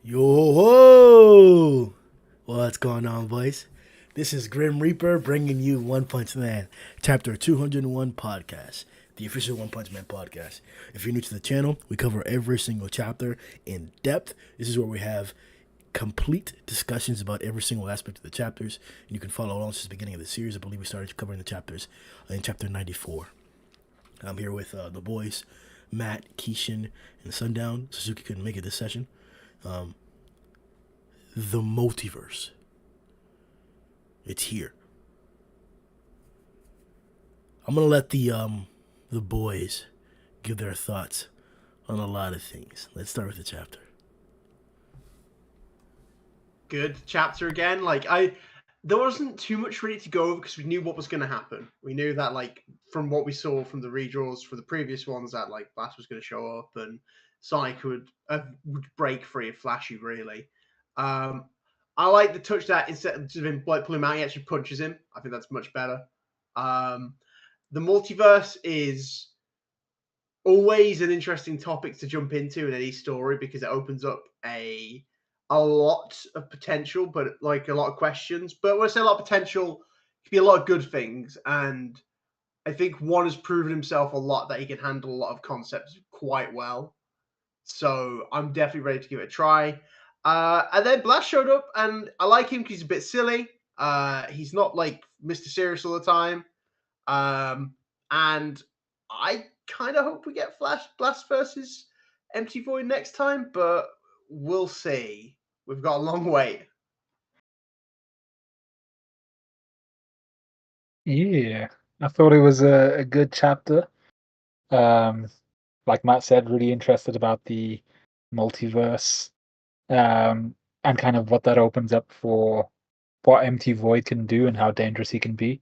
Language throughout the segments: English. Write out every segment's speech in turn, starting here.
Yo, what's going on, boys? This is Grim Reaper bringing you One Punch Man, Chapter 201 podcast, the official One Punch Man podcast. If you're new to the channel, we cover every single chapter in depth. This is where we have complete discussions about every single aspect of the chapters, and you can follow along since the beginning of the series. I believe we started covering the chapters in chapter 94. I'm here with the boys, Matt, Keishan, and Sundown. Suzuki couldn't make it this session. The multiverse. It's here. I'm gonna let the boys give their thoughts on a lot of things. Let's start with the chapter. Good chapter again. There wasn't too much really to go over because we knew what was going to happen. We knew that, from what we saw from the redraws for the previous ones, that Blast was going to show up and Sonic would break free of Flashy. Really, I like the touch that instead of him pulling him out, he actually punches him. I think that's much better. The multiverse is always an interesting topic to jump into in any story because it opens up a lot of potential, but a lot of questions. But when I say a lot of potential, it could be a lot of good things. And I think one has proven himself a lot that he can handle a lot of concepts quite well. So I'm definitely ready to give it a try. And then Blast showed up, and I like him because he's a bit silly. He's not Mr. Serious all the time. And I kind of hope we get Blast versus Empty Void next time, but we'll see. We've got a long wait. Yeah, I thought it was a good chapter. Like Matt said, really interested about the multiverse, and kind of what that opens up for what Empty Void can do and how dangerous he can be,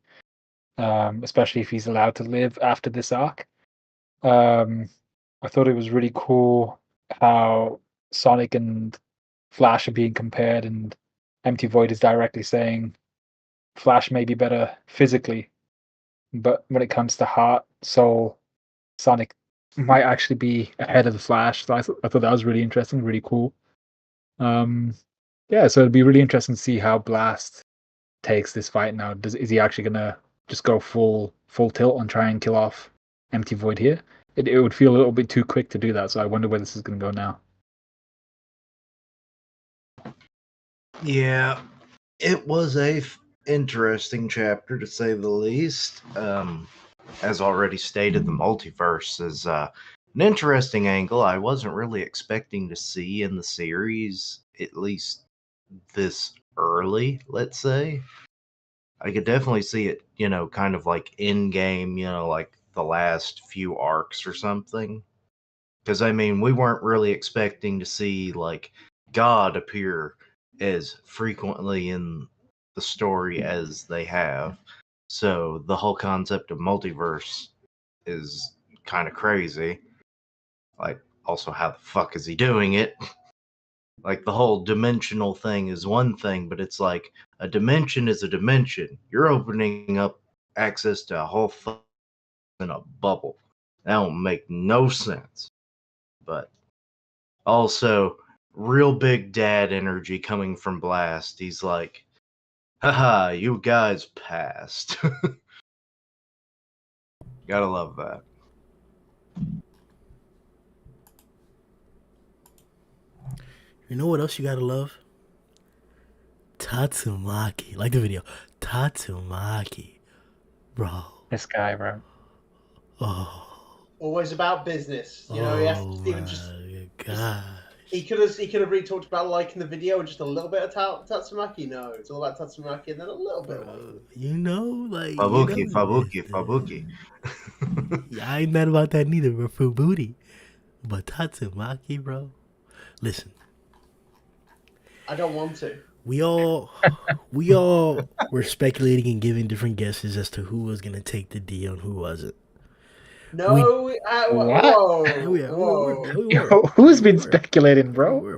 especially if he's allowed to live after this arc. I thought it was really cool how Sonic and Flash are being compared, and Empty Void is directly saying Flash may be better physically, but when it comes to heart, soul, Sonic might actually be ahead of the Flash. So I thought that was really interesting, really cool. Yeah, so it'd be really interesting to see how Blast takes this fight now. Is he actually gonna just go full tilt and try and kill off Empty Void here? It would feel a little bit too quick to do that, so I wonder where this is gonna go now. Yeah, it was a interesting chapter to say the least. As already stated, the multiverse is an interesting angle I wasn't really expecting to see in the series, at least this early, let's say. I could definitely see it, kind of in game, like the last few arcs or something. Because, we weren't really expecting to see, God appear as frequently in the story as they have. So the whole concept of multiverse is kind of crazy. Also, how the fuck is he doing it? The whole dimensional thing is one thing, but it's a dimension is a dimension. You're opening up access to a whole in a bubble. That don't make no sense. But also, real big dad energy coming from Blast. He's like, haha, you guys passed. Gotta love that. You know what else you gotta love? Tatsumaki. Like the video. Tatsumaki. Bro. This guy, bro. Oh. Always about business. You know, he has to even just. God. He could have really talked about liking the video and just a little bit of Tatsumaki. No, it's all about Tatsumaki and then a little bit. Fabuki. Yeah, I ain't mad about that neither, bro. Fubuki. But Tatsumaki, bro. Listen. I don't want to. We all were speculating and giving different guesses as to who was gonna take the D and who wasn't. No, whoa. Who's been speculating, bro? We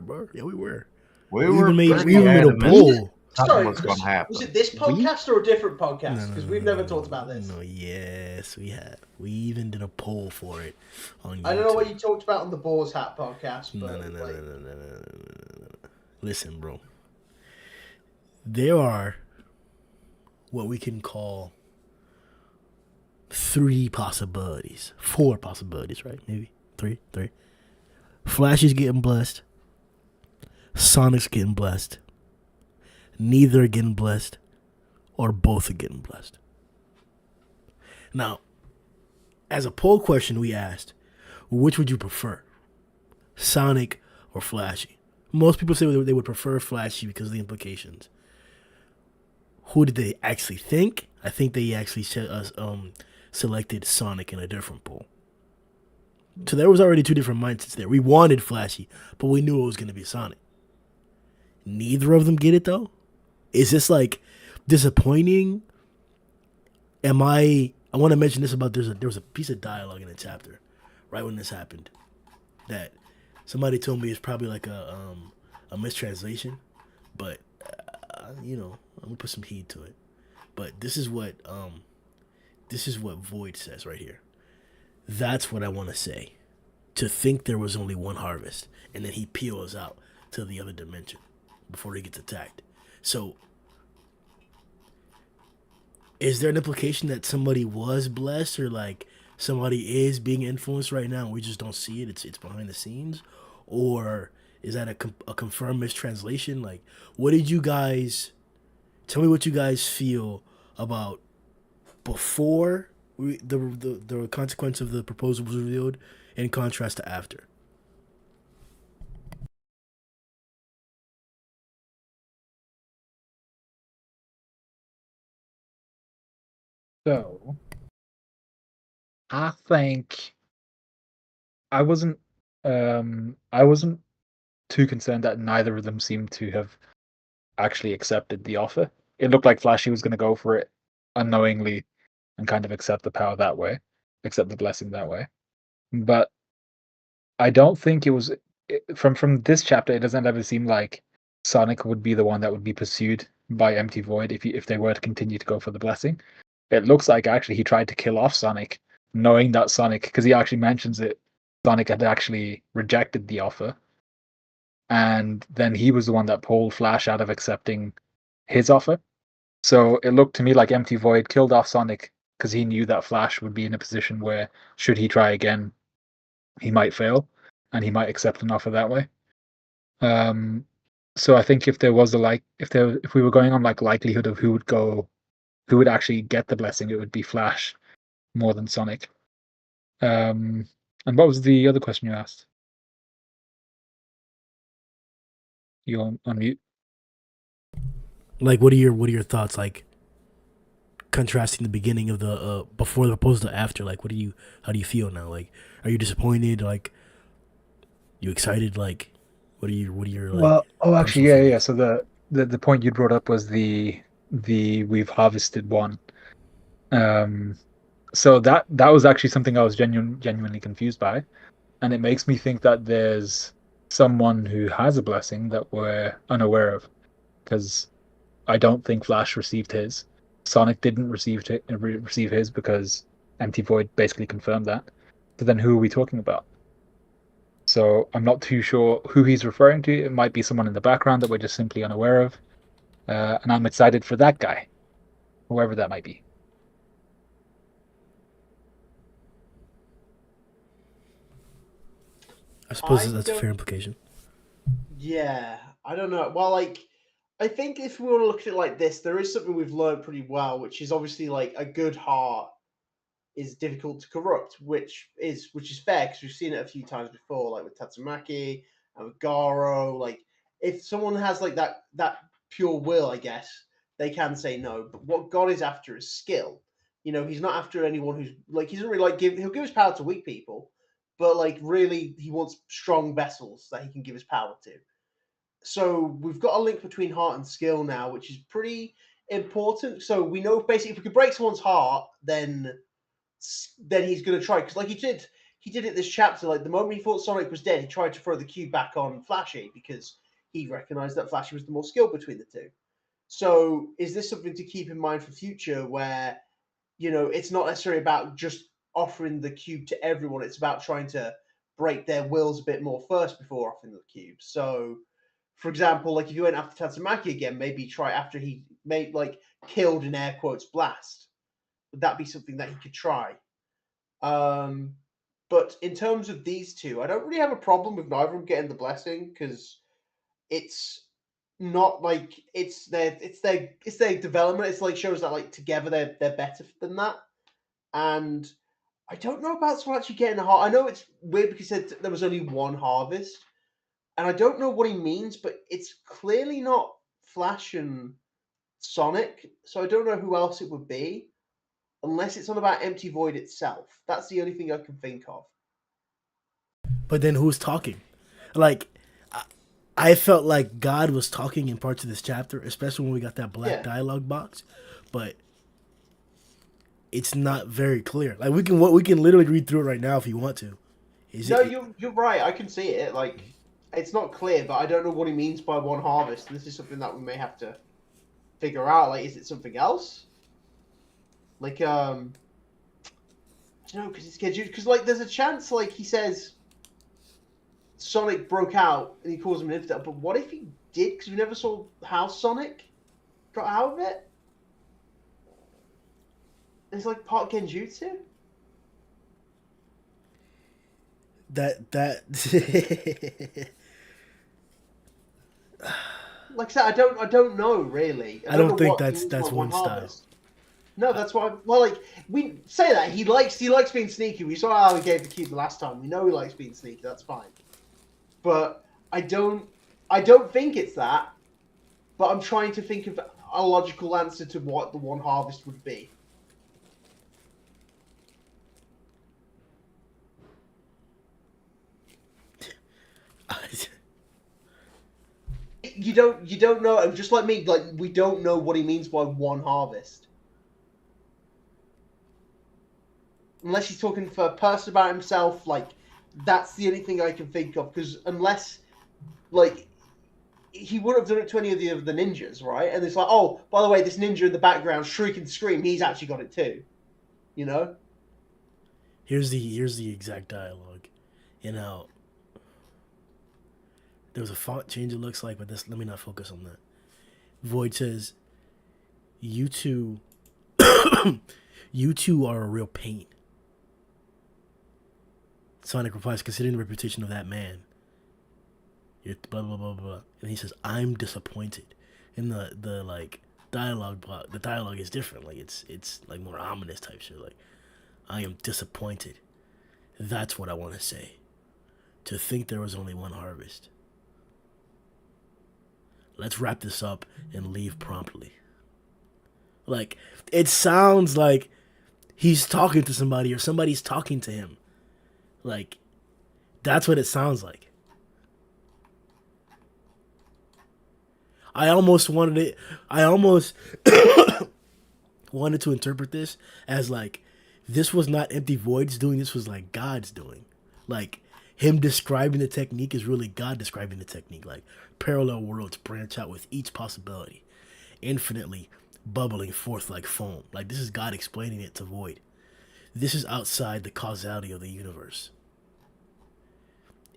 were. We even made a poll. Sorry, what's gonna happen. Was it this podcast or a different podcast? Because we've never talked about this. No, yes, we have. We even did a poll for it on YouTube. I don't know what you talked about on the Boar's Hat podcast. But No. Listen, bro. There are what we can call three possibilities, four possibilities, right? Maybe three. Flash is getting blessed. Sonic's getting blessed. Neither are getting blessed, or both are getting blessed. Now, as a poll question, we asked, which would you prefer, Sonic or Flashy? Most people say they would prefer Flashy because of the implications. Who did they actually think? I think they actually selected Sonic in a different poll. So there was already two different mindsets there. We wanted Flashy, but we knew it was going to be Sonic. Neither of them get it, though? Is this, like, disappointing? I want to mention this about, there was a piece of dialogue in the chapter right when this happened that somebody told me it's probably like a mistranslation, but I'm gonna put some heed to it. But this is what Void says right here. That's what I want to say. To think there was only one harvest, and then he peels out to the other dimension before he gets attacked. So, is there an implication that somebody was blessed, or like somebody is being influenced right now and we just don't see it? It's behind the scenes, or is that a confirmed mistranslation? Like, what did you guys tell me? What you guys feel about before the consequence of the proposal was revealed, in contrast to after? So I think I wasn't I wasn't too concerned that neither of them seemed to have actually accepted the offer. It looked like Flashy was going to go for it unknowingly and kind of accept the power that way, accept the blessing that way. But I don't think it was from this chapter. It doesn't ever seem like Sonic would be the one that would be pursued by Empty Void if they were to continue to go for the blessing. It looks like actually he tried to kill off Sonic, knowing that Sonic, because he actually mentions it, Sonic had actually rejected the offer, and then he was the one that pulled Flash out of accepting his offer. So it looked to me like Empty Void killed off Sonic because he knew that Flash would be in a position where, should he try again, he might fail, and he might accept an offer that way. So I think if there was if we were going on like likelihood of who would actually get the blessing, it would be Flash more than Sonic. And what was the other question you asked? You on mute? Like, what are your thoughts? Like, contrasting the beginning of the before the proposal to after. Like, how do you feel now? Like, are you disappointed? Like, you excited? Like, what are your like? Well, actually, personal yeah. feelings? So the point you brought up was the we've harvested one. So that was actually something I was genuinely confused by, and it makes me think that there's someone who has a blessing that we're unaware of, because I don't think Flash received his. Sonic didn't receive his because Empty Void basically confirmed that. But then who are we talking about? So I'm not too sure who he's referring to. It might be someone in the background that we're just simply unaware of. And I'm excited for that guy, whoever that might be. I suppose I that's a don't. fair implication. Yeah, I don't know. Well, like, I think if we want to look at it like this, there is something we've learned pretty well, which is obviously like a good heart is difficult to corrupt, which is fair because we've seen it a few times before, like with Tatsumaki and with Garou. Like, if someone has like that pure will, I guess they can say no. But what God is after is skill. He's not after anyone who's like he doesn't really like give. He'll give his power to weak people, but like really, he wants strong vessels that he can give his power to. So we've got a link between heart and skill now, which is pretty important. So we know basically if we could break someone's heart, then he's going to try, because like he did it this chapter. Like the moment he thought Sonic was dead, he tried to throw the cube back on Flashy because he recognized that Flashy was the more skilled between the two. So is this something to keep in mind for future, where it's not necessarily about just offering the cube to everyone, it's about trying to break their wills a bit more first before offering the cube. So for example, like if you went after Tatsumaki again, maybe try after he made killed in air quotes Blast. Would that be something that he could try? But in terms of these two, I don't really have a problem with neither of them getting the blessing because it's not like it's their development. It's like shows that like together they're better than that. And I don't know about Sword actually getting a heart. I know it's weird because he said there was only one harvest, and I don't know what he means, but it's clearly not Flash and Sonic, so I don't know who else it would be, unless it's on about Empty Void itself. That's the only thing I can think of. But then who's talking? Like, I felt like God was talking in parts of this chapter, especially when we got that black dialogue box, but it's not very clear. Like we can literally read through it right now if you want to. You're right. I can see it. Like it's not clear, but I don't know what he means by one harvest. This is something that we may have to figure out. Like, is it something else? Like, I don't know, because it's because like there's a chance, like he says, Sonic broke out and he calls him an infidel. But what if he did? Because we never saw how Sonic got out of it. It's like part Genjutsu. Like I said, I don't know really. I don't know think what that's one style. harvest. No, that's why. Well, like we say that he likes being sneaky. We saw how he gave the key the last time. We know he likes being sneaky. That's fine. But I don't think it's that. But I'm trying to think of a logical answer to what the one harvest would be. You don't know. And just like me, like we don't know what he means by one harvest. Unless he's talking for a person about himself, like that's the only thing I can think of. Because unless, like, he would have done it to any of the ninjas, right? And it's like, oh, by the way, this ninja in the background shriek and scream, he's actually got it too. You know. Here's the exact dialogue. You know, there was a font change. It looks like, but let me not focus on that. Void says, "You two, you two are a real pain." Sonic replies, "Considering the reputation of that man, you're blah blah blah blah." And he says, "I'm disappointed." And the like dialogue, the dialogue is different. Like it's like more ominous type shit. Like, I am disappointed. That's what I want to say. To think there was only one harvest. Let's wrap this up and leave promptly. Like, it sounds like he's talking to somebody or somebody's talking to him. Like, that's what it sounds like. I almost wanted to interpret this as like, this was not Empty Void's doing, this was like God's doing. Like, him describing the technique is really God describing the technique. Like, parallel worlds branch out with each possibility, infinitely bubbling forth like foam. Like, this is God explaining it to Void. This is outside the causality of the universe.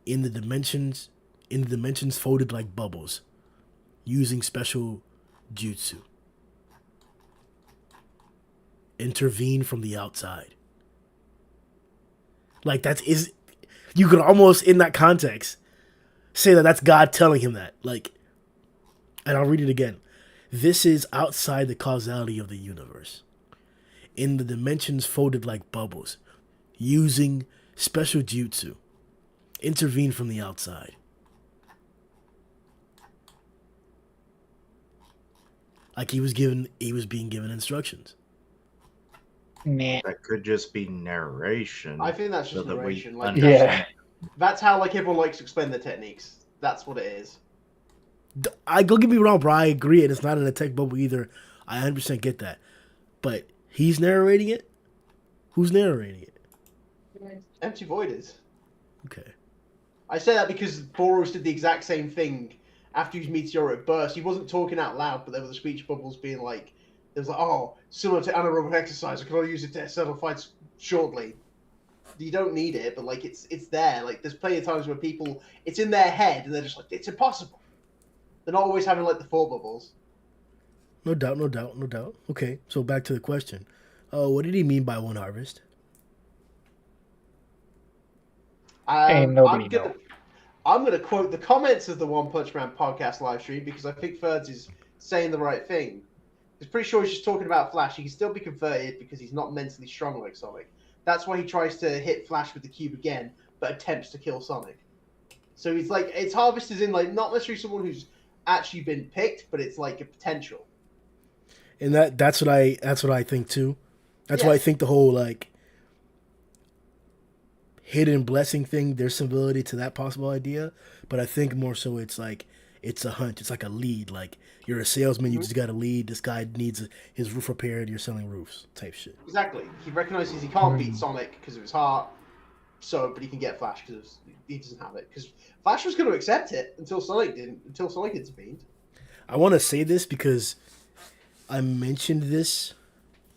In the dimensions folded like bubbles, using special jutsu. Intervene from the outside. Like, you could almost, in that context, say that that's God telling him that. Like, and I'll read it again. This is outside the causality of the universe. In the dimensions folded like bubbles, using special jutsu. Intervene from the outside. Like he was being given instructions. Nah. That could just be narration. I think that's just so that we narration. Like, Yeah. that's how like everyone likes to explain the techniques. That's what it is. Don't get me wrong, bro. I agree, and it's not in a tech bubble either. I 100% get that. But he's narrating it? Who's narrating it? Empty Void is. Okay. I say that because Boros did the exact same thing after his meteoric burst. He wasn't talking out loud, but there were the speech bubbles being like, there was like, oh, similar to anaerobic exercise, I can only use it to settle fights shortly. You don't need it, but like it's there. Like there's plenty of times where people, it's in their head and they're just like, it's impossible. They're not always having like the thought bubbles. No doubt, no doubt, no doubt. Okay, so back to the question. What did he mean by one harvest? Ain't nobody know. I'm gonna quote the comments of the One Punch Man podcast live stream because I think Ferds is saying the right thing. He's pretty sure he's just talking about Flash. He can still be converted because he's not mentally strong like Sonic. That's why he tries to hit Flash with the cube again, but attempts to kill Sonic. So he's like, it's harvested in like not necessarily someone who's actually been picked, but it's like a potential. And that's what I think too. That's why I think the whole like hidden blessing thing, there's some validity to that possible idea, but I think more so it's like it's a hunch. It's like a lead. Like you're a salesman, you just got a lead. This guy needs his roof repaired. You're selling roofs, type shit. Exactly. He recognizes he can't beat Sonic because of his heart, but he can get Flash because he doesn't have it. Because Flash was going to accept it until Sonic didn't. Until Sonic intervened. I want to say this because I mentioned this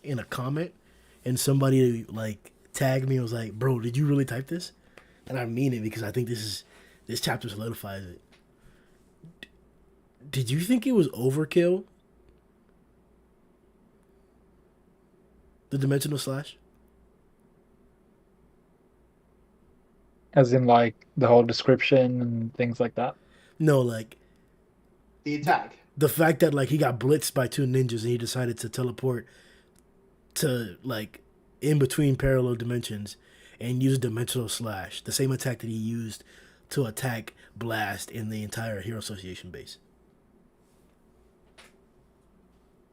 in a comment, and somebody like tagged me and was like, "Bro, did you really type this?" And I mean it because I think this chapter solidifies it. Did you think it was overkill? The dimensional slash? As in, like, the whole description and things like that? No, like the attack. The fact that like he got blitzed by two ninjas and he decided to teleport to like in between parallel dimensions and use dimensional slash, the same attack that he used to attack Blast in the entire Hero Association base.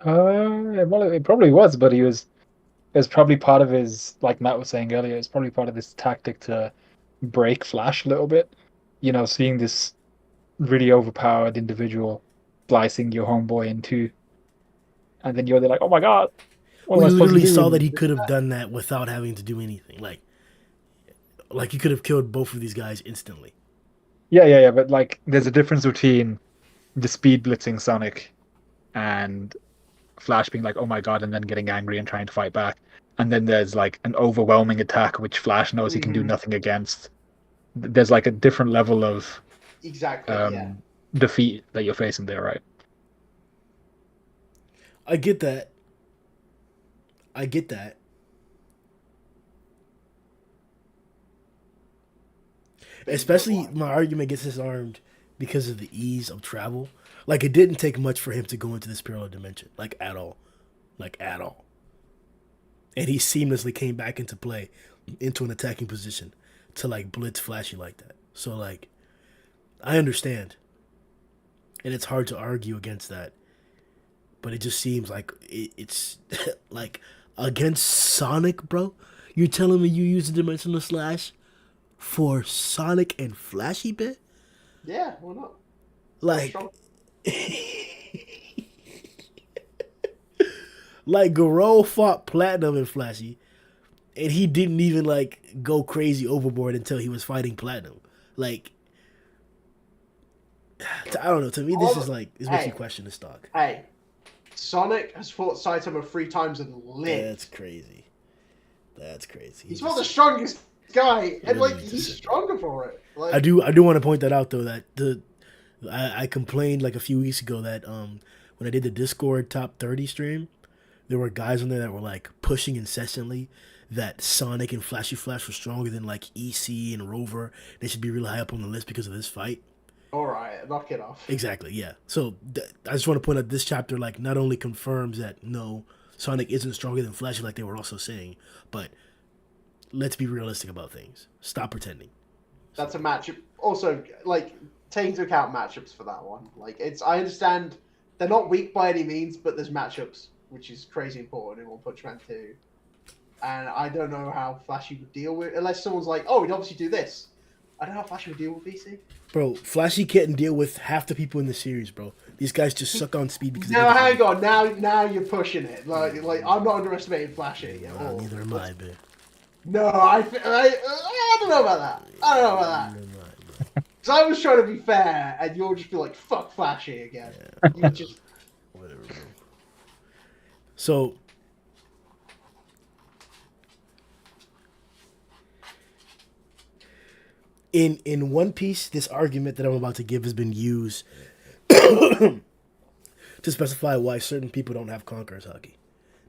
Well, it probably was, but it was probably part of his, like Matt was saying earlier, it's probably part of this tactic to break Flash a little bit. You know, seeing this really overpowered individual slicing your homeboy in two, and then you're there like, oh my god. We literally saw that he could have done that without having to do anything. Like he could have killed both of these guys instantly. Yeah, but like there's a difference between the speed blitzing Sonic and Flash being like, oh my god, and then getting angry and trying to fight back. And then there's like an overwhelming attack which Flash knows he can do nothing against. There's like a different level of defeat that you're facing there, right? I get that. Especially my argument gets disarmed because of the ease of travel. Like it didn't take much for him to go into this parallel dimension, like at all. And he seamlessly came back into play, into an attacking position to like blitz Flashy like that. So like, I understand. And it's hard to argue against that. But it just seems like it's like against Sonic, bro. You're telling me you use the dimensional slash for Sonic and Flashy bit? Yeah, why not? Like, like Garou fought Platinum and Flashy, and he didn't even like go crazy overboard until he was fighting Platinum. Like, I don't know. To me, this is like this makes you question the stock. Hey, Sonic has fought Saitama 3 times and lived. That's crazy. He's not the strongest guy, and like he's stronger for it. Like, I do want to point that out though, that I complained like a few weeks ago that when I did the Discord top 30 stream, there were guys on there that were like pushing incessantly that Sonic and Flashy Flash were stronger than like EC and Rover. They should be really high up on the list because of this fight. All right, knock it off. Exactly, yeah. So I just want to point out this chapter like not only confirms that no, Sonic isn't stronger than Flashy like they were also saying, but let's be realistic about things. Stop pretending. That's a matchup. Also, like, take into account matchups for that one. Like, I understand they're not weak by any means, but there's matchups, which is crazy important in One Punch Man 2. And I don't know how Flashy would deal with, unless someone's like, oh, he'd obviously do this. I don't know how Flashy would deal with BC. Bro, Flashy can't deal with half the people in the series, bro. These guys just suck on speed because. Now, hang on. Now you're pushing it. Like I'm not underestimating Flashy at all. Neither am I, man. No, I don't know about that. I don't know about that. Because I was trying to be fair, and you'll just be like, fuck Flashy again. Yeah. You just... Whatever, bro. So, in One Piece, this argument that I'm about to give has been used to specify why certain people don't have conquerors hockey.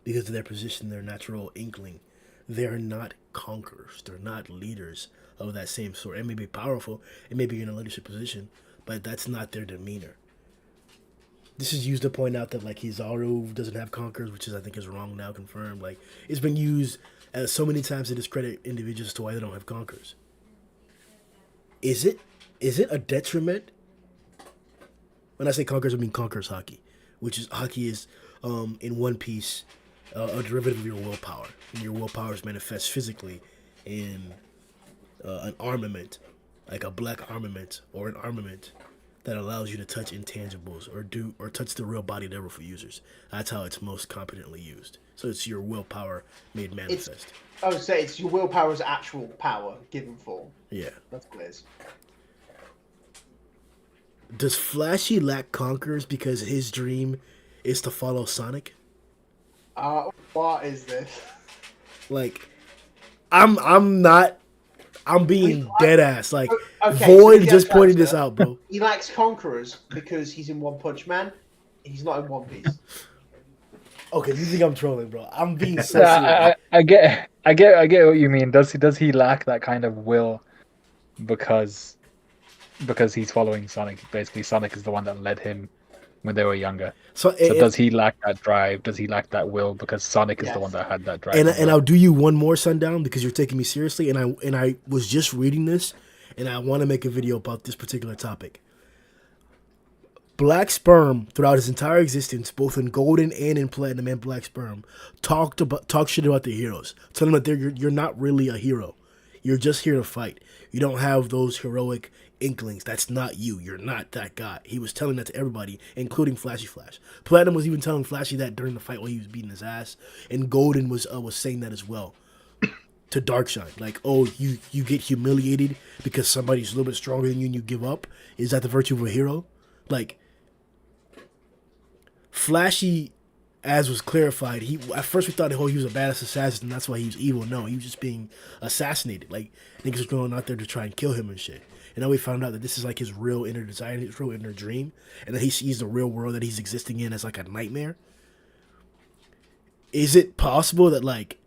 Because of their position, their natural inkling. They're not conquerors. They're not leaders of that same sort. It may be powerful. It may be in a leadership position, but that's not their demeanor. This is used to point out that like Kizaru doesn't have conquerors, which is I think is wrong now, confirmed. Like it's been used so many times to discredit individuals as to why they don't have conquerors. Is it a detriment? When I say conquerors, I mean conquerors hockey, which is hockey is in One Piece a derivative of your willpower, and your willpower is manifest physically in an armament, like a black armament or an armament that allows you to touch intangibles or touch the real body level for users. That's how it's most competently used. So it's your willpower made manifest. It's your willpower's actual power given form. Yeah. That's what it is. Does Flashy lack conquerors because his dream is to follow Sonic? What is this? Like, I'm being dead ass. Like, Okay, Void so just pointed this out, bro. He lacks conquerors because he's in One Punch Man. He's not in One Piece. Okay, you think I'm trolling, bro? I'm being so serious. I get what you mean. Does he lack that kind of will because he's following Sonic? Basically, Sonic is the one that led him when they were younger. So does he lack that drive? Does he lack that will because Sonic is the one that had that drive? And I'll do you one more, Sundown, because you're taking me seriously. And I was just reading this, and I want to make a video about this particular topic. Black Sperm, throughout his entire existence, both in Golden and in Platinum and Black Sperm, talk shit about the heroes, telling them that you're not really a hero. You're just here to fight. You don't have those heroic inklings. That's not you. You're not that guy. He was telling that to everybody, including Flashy Flash. Platinum was even telling Flashy that during the fight while he was beating his ass, and Golden was saying that as well to Darkshine. Like, oh, you get humiliated because somebody's a little bit stronger than you and you give up. Is that the virtue of a hero? Like, Flashy, as was clarified, at first we thought, oh, he was a badass assassin and that's why he was evil. No, he was just being assassinated. Like, niggas was going out there to try and kill him and shit. And now we found out that this is like his real inner desire, his real inner dream, and that he sees the real world that he's existing in as like a nightmare. Is it possible that like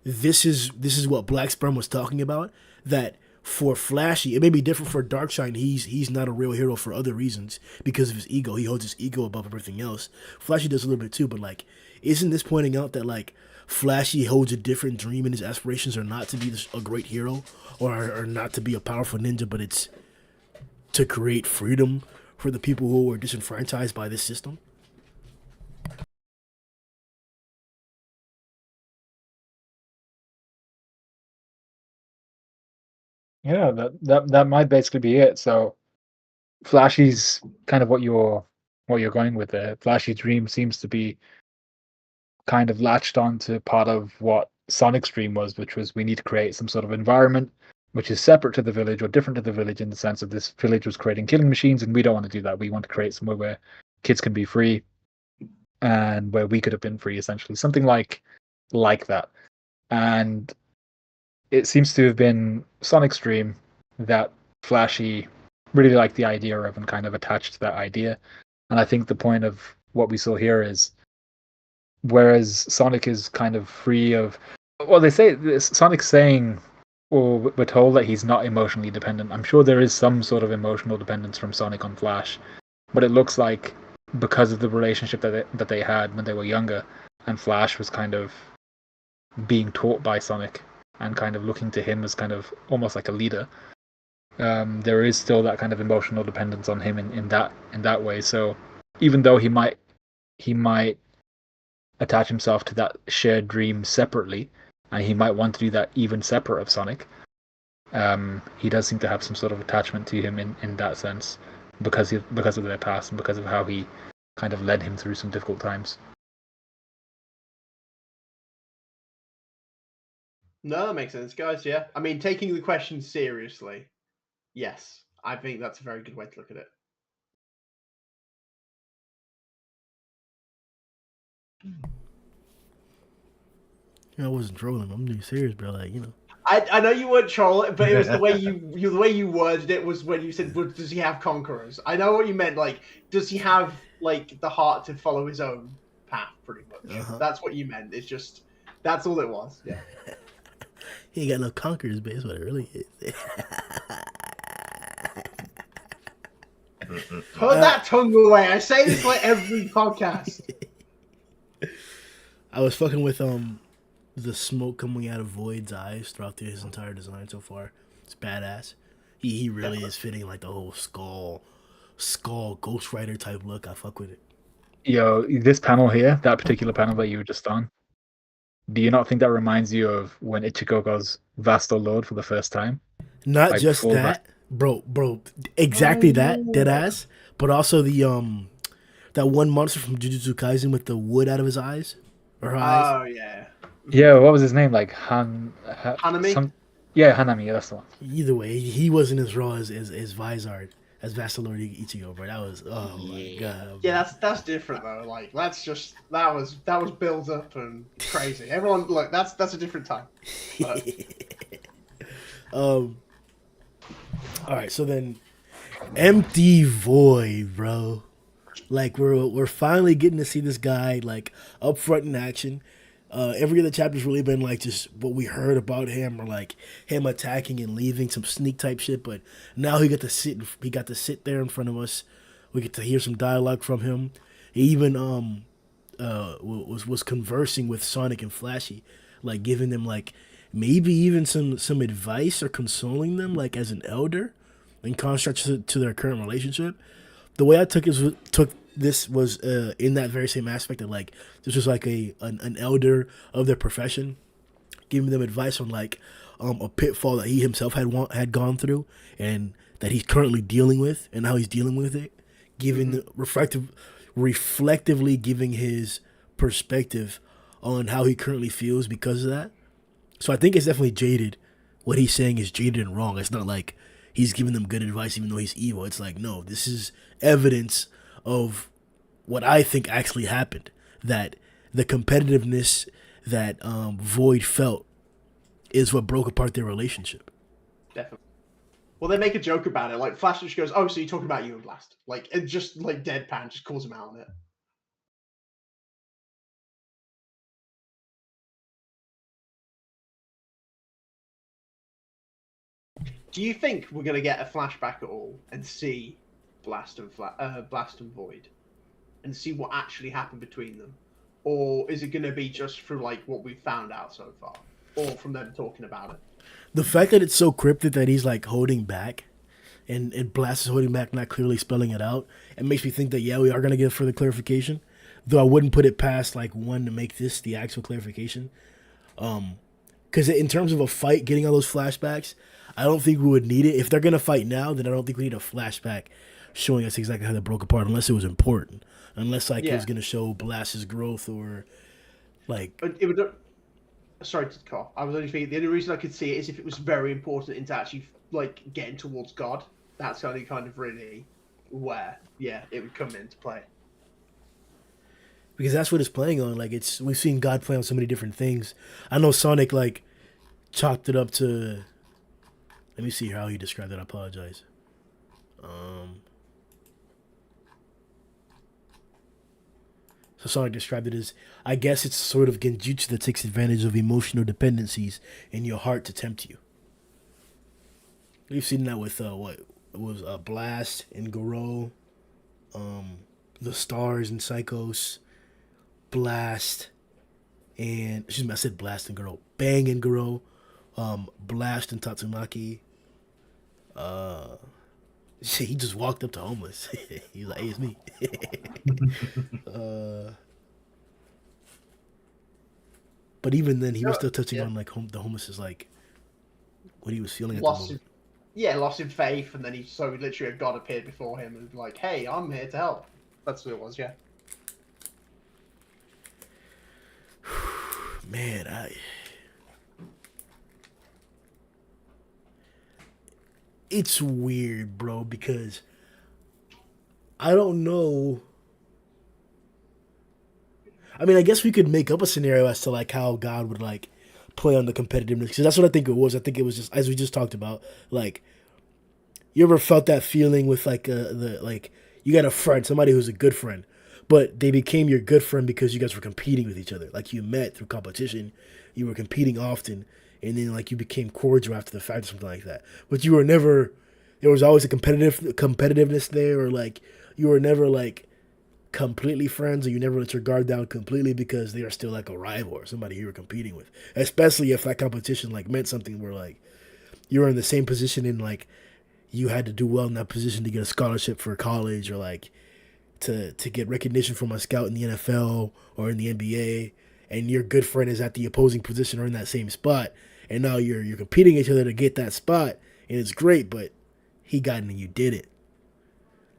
this is what Black Sperm was talking about? That for Flashy, it may be different for Darkshine. He's not a real hero for other reasons because of his ego. He holds his ego above everything else. Flashy does a little bit too, but like, isn't this pointing out that like Flashy holds a different dream and his aspirations are not to be a great hero or not to be a powerful ninja, but it's to create freedom for the people who are disenfranchised by this system? Yeah, that might basically be it. So Flashy's kind of what you're going with there. Flashy's dream seems to be kind of latched on to part of what Sonic's dream was, which was we need to create some sort of environment which is separate to the village or different to the village in the sense of this village was creating killing machines, and we don't want to do that. We want to create somewhere where kids can be free and where we could have been free, essentially. Something like that. And it seems to have been Sonic's dream that Flashy really liked the idea of and kind of attached to that idea. And I think the point of what we saw here is whereas Sonic is kind of free of, well, they say Sonic's saying, or we're told that he's not emotionally dependent. I'm sure there is some sort of emotional dependence from Sonic on Flash, but it looks like because of the relationship that they had when they were younger, and Flash was kind of being taught by Sonic and kind of looking to him as kind of almost like a leader. There is still that kind of emotional dependence on him in that way. So even though he might attach himself to that shared dream separately, and he might want to do that even separate of Sonic, he does seem to have some sort of attachment to him in that sense because of their past and because of how he kind of led him through some difficult times. No, that makes sense, guys. Yeah, I mean, taking the question seriously, yes, I think that's a very good way to look at it. I wasn't trolling. I'm being serious, bro. Like, you know. I know you weren't trolling, but it was the way you worded it was when you said, well, "Does he have conquerors?" I know what you meant. Like, does he have like the heart to follow his own path? Pretty much. That's what you meant. It's just that's all it was. Yeah. He ain't got no conquerors, but that's what it really is. Put that tongue away. I say this like every podcast. I was fucking with the smoke coming out of Void's eyes throughout his entire design so far. It's badass. He really is fitting like the whole skull Ghost Rider type look. I fuck with it. Yo, this panel here, that particular panel that you were just on, do you not think that reminds you of when Ichigo goes Vasto Lord for the first time? Not Like, just that, bro, exactly that, dead ass, but also the that one monster from Jujutsu Kaisen with the wood out of his eyes or her eyes. Oh yeah. Yeah, what was his name? Like Hanami? Yeah, Hanami, that's the one. Either way, he wasn't as raw as Vizard, as Vastalord Ichigo, bro. That was my god. Yeah, that's different though. Like that's just that was built up and crazy. Everyone, look, that's a different time. But... All right, so then Empty Void, bro. Like we're finally getting to see this guy like up front in action. Every other chapter's really been like just what we heard about him or like him attacking and leaving, some sneak type shit. But now he got to sit there in front of us. We get to hear some dialogue from him. He even was conversing with Sonic and Flashy, like giving them like maybe even some advice or consoling them like as an elder in contrast to their current relationship. The way I took this was in that very same aspect of like this was like an elder of their profession giving them advice on like a pitfall that he himself had gone through and that he's currently dealing with and how he's dealing with it, giving reflectively giving his perspective on how he currently feels because of that. So I think it's definitely jaded. What he's saying is jaded and wrong. It's not like he's giving them good advice even though he's evil. It's like, no, this is evidence of what I think actually happened. That the competitiveness that Void felt is what broke apart their relationship. Definitely. Well, they make a joke about it. Like Flash just goes, "Oh, so you're talking about you and Blast?" Like it just like deadpan, just calls him out on it. Do you think we're gonna get a flashback at all and see Blast and Void, and see what actually happened between them, or is it gonna be just through like what we've found out so far, or from them talking about it? The fact that it's so cryptic that he's like holding back, and Blast is holding back, not clearly spelling it out, it makes me think that yeah, we are gonna get further clarification. Though I wouldn't put it past like one to make this the actual clarification. Because in terms of a fight, getting all those flashbacks, I don't think we would need it. If they're gonna fight now, then I don't think we need a flashback showing us exactly how they broke apart, unless it was important. Unless like it was gonna show Blast's growth or like. It would. Sorry to cut. I was only thinking the only reason I could see it is if it was very important into actually like getting towards God. That's only kind of really where it would come into play. Because that's what it's playing on. Like we've seen God play on so many different things. I know Sonic like chopped it up to. Let me see how he described it. I apologize. So Sonic described it as, I guess it's sort of genjutsu that takes advantage of emotional dependencies in your heart to tempt you. We've seen that with what it was Blast and Garou, the Stars and Psychos, Blast and I said Blast and Garou, Bang and Garou, Blast and Tatsumaki. He just walked up to homeless. He's like, "Hey, it's me." But even then, he was still touching on like the homeless is like what he was feeling at the moment. Lost in faith, and then literally a god appeared before him and was like, "Hey, I'm here to help." That's what it was, yeah. Man, it's weird, bro, because I don't know. I mean, I guess we could make up a scenario as to like how God would like play on the competitiveness, because that's what I think it was. I think it was just, as we just talked about, like, you ever felt that feeling with you got a friend, somebody who's a good friend, but they became your good friend because you guys were competing with each other. Like, you met through competition, you were competing often, and then like you became cordial after the fact or something like that. But you were never, there was always a competitiveness there, or like you were never like completely friends, or you never let your guard down completely because they are still like a rival or somebody you were competing with. Especially if that competition like meant something where like you were in the same position and like you had to do well in that position to get a scholarship for college, or like to get recognition from a scout in the NFL or in the NBA, and your good friend is at the opposing position or in that same spot, and now you're competing each other to get that spot, and it's great, but he got it and you did it,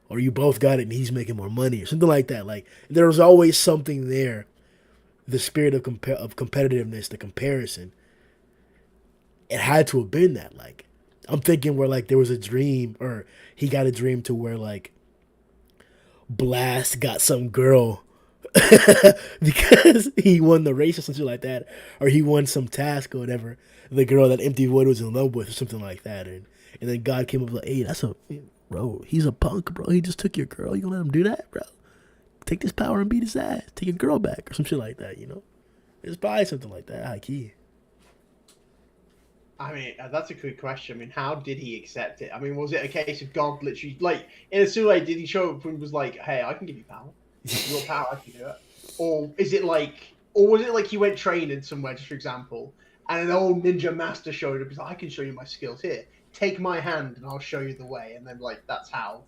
or you both got it and he's making more money or something like that. Like, there was always something there, the spirit of competitiveness, the comparison. It had to have been that. Like, I'm thinking where like there was a dream, or he got a dream to where like Blast got some girl because he won the race or something like that, or he won some task or whatever. The girl that Empty Void was in love with or something like that, and then God came up like, hey, bro, he's a punk, bro. He just took your girl. You gonna let him do that, bro? Take this power and beat his ass. Take your girl back or some shit like that, you know? It's probably something like that, high key. I mean, that's a good question. I mean, how did he accept it? I mean, was it a case of God literally, like, in a Sule, did he show up and was like, hey, I can give you power? Your power, I can do it. Or was it like he went training somewhere, just for example, and an old ninja master showed up, he's like, I can show you my skills here. Take my hand and I'll show you the way. And then, like, that's how.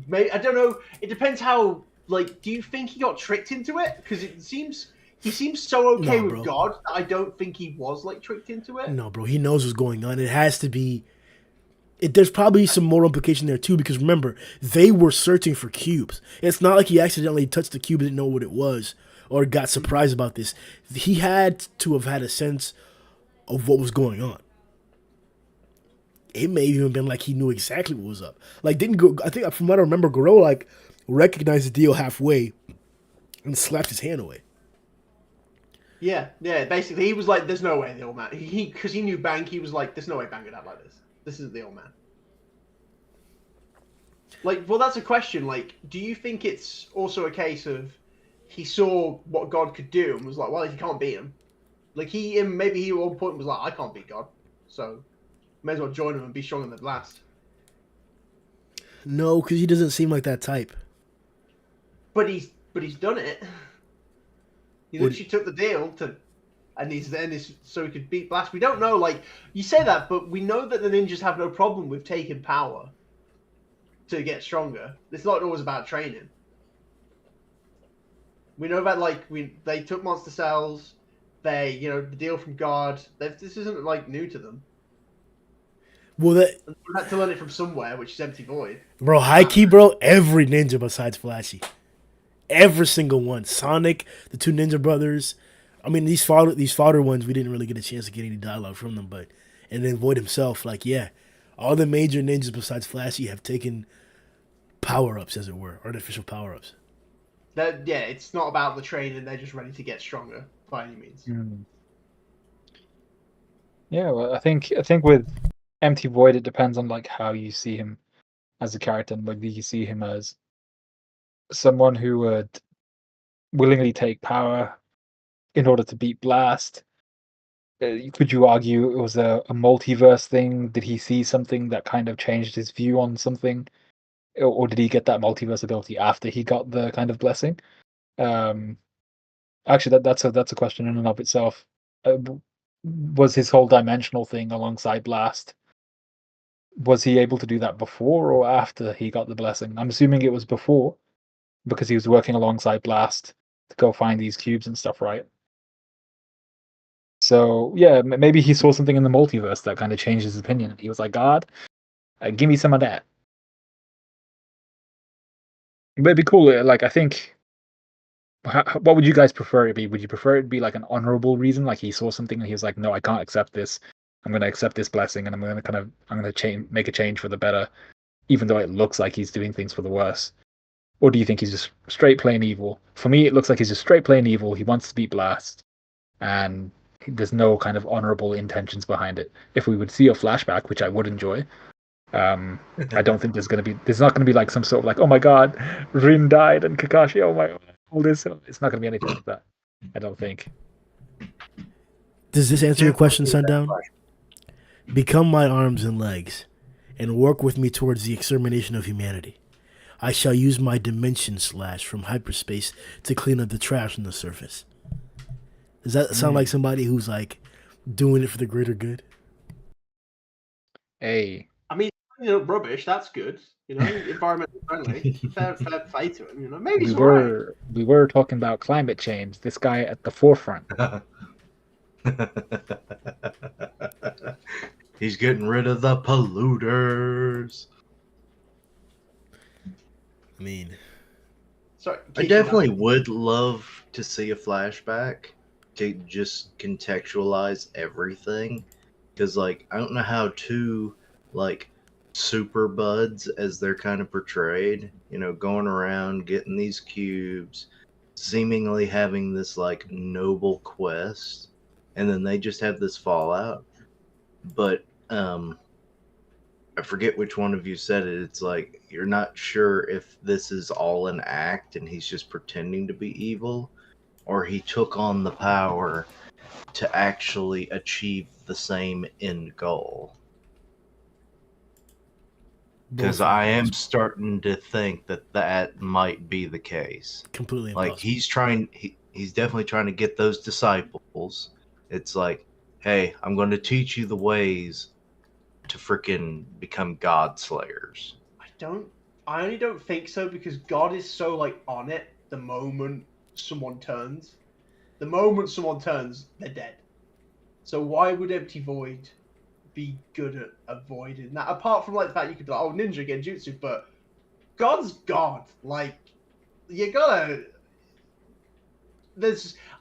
Maybe, I don't know. It depends how, like, do you think he got tricked into it? Because he seems so okay with God that I don't think he was like tricked into it. No, bro, he knows what's going on. It has to be. There's probably some moral implication there too, because remember, they were searching for cubes. It's not like he accidentally touched the cube and didn't know what it was, or got surprised about this. He had to have had a sense of what was going on. It may even been like he knew exactly what was up. Like, I think from what I remember, Garou like recognized the deal halfway and slapped his hand away. Yeah. Basically, he was like, "There's no way the old man." Because he knew Bang. He was like, "There's no way Bang would act like this. This isn't the old man." Like, well, that's a question. Like, do you think it's also a case of he saw what God could do and was like, "Well, if you can't beat him," like maybe he at one point was like, "I can't beat God, so may as well join him and be stronger than Blast." No, because he doesn't seem like that type. But he's done it. He literally took the deal so he could beat Blast. We don't know, like, you say that, but we know that the ninjas have no problem with taking power to get stronger. It's not always about training. We know that, like, they took monster cells, the deal from God. This isn't, like, new to them. Well, they had to learn it from somewhere, which is Empty Void. Bro, high key, bro, every ninja besides Flashy. Every single one. Sonic, the two Ninja Brothers. I mean, these fodder ones, we didn't really get a chance to get any dialogue from them, and then Void himself, like, yeah, all the major ninjas besides Flashy have taken power-ups, as it were, artificial power-ups. Yeah, it's not about the training, they're just ready to get stronger, by any means. Yeah, well, I think with Empty Void, it depends on, like, how you see him as a character, and, like, do you see him as someone who would willingly take power in order to beat Blast? Could you argue it was a multiverse thing? Did he see something that kind of changed his view on something? Or did he get that multiverse ability after he got the kind of blessing? Actually, that's a question in and of itself. Was his whole dimensional thing alongside Blast, was he able to do that before or after he got the blessing? I'm assuming it was before, because he was working alongside Blast to go find these cubes and stuff, right? So yeah, maybe he saw something in the multiverse that kind of changed his opinion. He was like, God, give me some of that. But it'd be cool. Like, I think, what would you guys prefer it be? Would you prefer it to be like an honorable reason, like he saw something and he was like, no, I can't accept this. I'm going to accept this blessing, and I'm going to make a change for the better, even though it looks like he's doing things for the worse? Or do you think he's just straight plain evil? For me, it looks like he's just straight plain evil. He wants to beat Blast, and there's no kind of honorable intentions behind it. If we would see a flashback, which I would enjoy, I don't think there's not gonna be like some sort of like, oh my god, Rin died and Kakashi, oh my god, all this. It's not gonna be anything like that. I don't think. Does this answer your question, Sundown? Become my arms and legs, and work with me towards the extermination of humanity. I shall use my dimension slash from hyperspace to clean up the trash on the surface. Does that sound like somebody who's like doing it for the greater good? Hey, I mean, rubbish. That's good. Environmentally friendly. Fair play to him. Maybe he's right. We were talking about climate change. This guy at the forefront. He's getting rid of the polluters. I mean, Sorry, I definitely would love to see a flashback to just contextualize everything. Because, like, I don't know how two, like, super buds, as they're kind of portrayed, going around getting these cubes, seemingly having this, like, noble quest, and then they just have this fallout. But, I forget which one of you said it. It's like, you're not sure if this is all an act and he's just pretending to be evil, or he took on the power to actually achieve the same end goal. Because I am starting to think that might be the case. Completely impossible. Like, he's definitely trying to get those disciples. It's like, hey, I'm going to teach you the ways to freaking become God Slayers. I only don't think so, because God is so like on it the moment someone turns. The moment someone turns, they're dead. So why would Empty Void be good at avoiding that? Apart from like the fact you could be like, oh, ninja genjutsu, but God's God. Like, you gotta.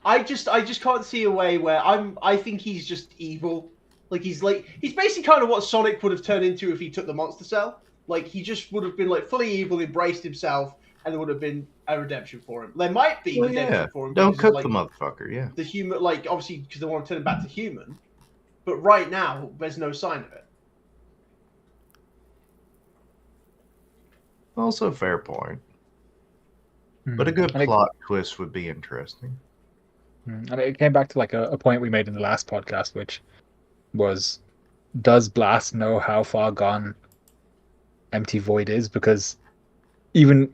I just can't see a way where I think he's just evil. Like he's basically kind of what Sonic would have turned into if he took the monster cell. Like, he just would have been like fully evil, embraced himself, and there would have been a redemption for him. There might be redemption for him. Don't cook like, the motherfucker, yeah. The human, like, obviously, because they want to turn him back to human. But right now, there's no sign of it. Also, fair point. But a good plot twist would be interesting. And it came back to like a point we made in the last podcast, which was, does Blast know how far gone Empty Void is? Because even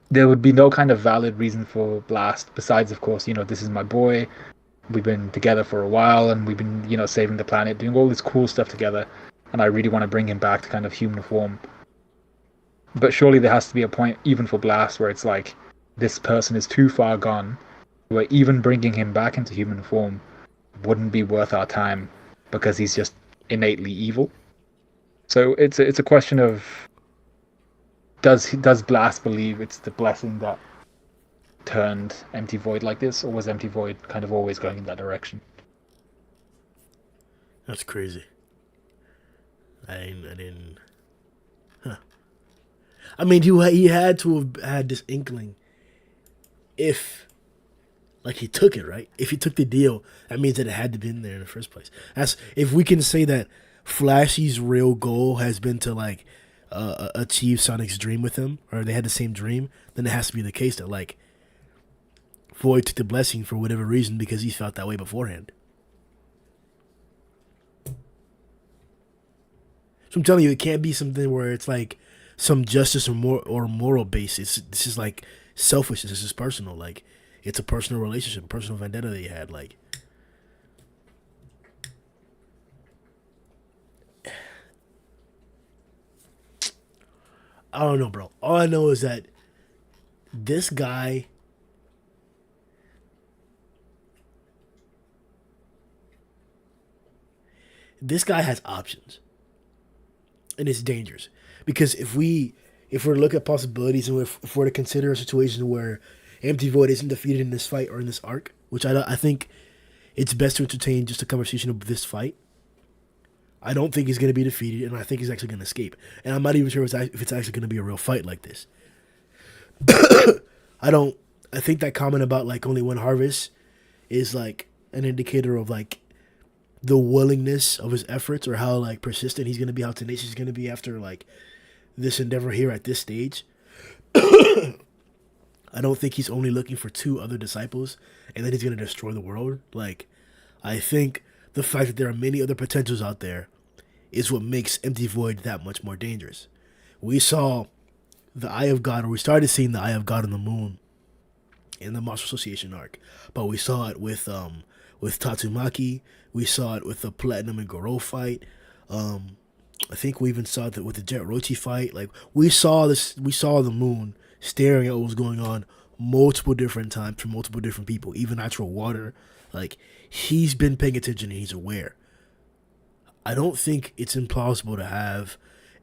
there would be no kind of valid reason for Blast besides, of course, this is my boy. We've been together for a while, and we've been, saving the planet, doing all this cool stuff together, and I really want to bring him back to kind of human form. But surely there has to be a point, even for Blast, where it's like, this person is too far gone, where even bringing him back into human form wouldn't be worth our time, because he's just innately evil. So it's a question of, does Blast believe it's the blessing that turned Empty Void like this, or was Empty Void kind of always going in that direction? That's crazy. I didn't. Huh. I mean, he had to have had this inkling. If, like, he took it, right? If he took the deal, that means that it had to be in there in the first place. That's if we can say that Flashy's real goal has been to like achieve Sonic's dream with him, or they had the same dream, then it has to be the case that like Void took the blessing for whatever reason because he felt that way beforehand. So I'm telling you, it can't be something where it's like some justice or moral basis. This is like selfishness. This is personal. Like, it's a personal relationship, a personal vendetta that you had. Like, I don't know, bro. All I know is that this guy has options. And it's dangerous. Because if we're to look at possibilities, and if we're to consider a situation where Empty Void isn't defeated in this fight or in this arc, which I think it's best to entertain just a conversation of this fight, I don't think he's going to be defeated, and I think he's actually going to escape. And I'm not even sure if it's actually going to be a real fight like this. I think that comment about like only one harvest is like an indicator of like the willingness of his efforts, or how like persistent he's gonna be, how tenacious he's gonna be after like this endeavor here at this stage. I don't think he's only looking for 2 other disciples and then he's gonna destroy the world. Like, I think the fact that there are many other potentials out there is what makes Empty Void that much more dangerous. We saw the Eye of God, or we started seeing the Eye of God on the moon in the Monster Association arc, but we saw it with Tatsumaki. We saw it with the Platinum and Garou fight. I think we even saw it with the Jet Rochi fight. Like, we saw this, we saw the moon staring at what was going on multiple different times from multiple different people, even Natural Water. Like, he's been paying attention and he's aware. I don't think it's implausible to have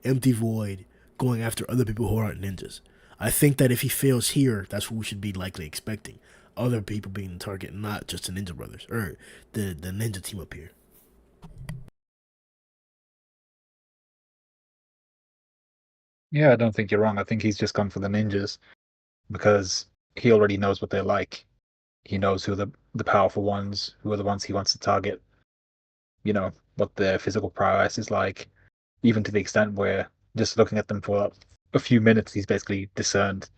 Empty Void going after other people who aren't ninjas. I think that if he fails here, that's what we should be likely expecting. Other people being the target, not just the Ninja Brothers, or the ninja team up here. Yeah, I don't think you're wrong. I think he's just gone for the ninjas because he already knows what they're like. He knows who are the powerful ones, who are the ones he wants to target. You know, what their physical prowess is like, even to the extent where just looking at them for a few minutes, he's basically discerned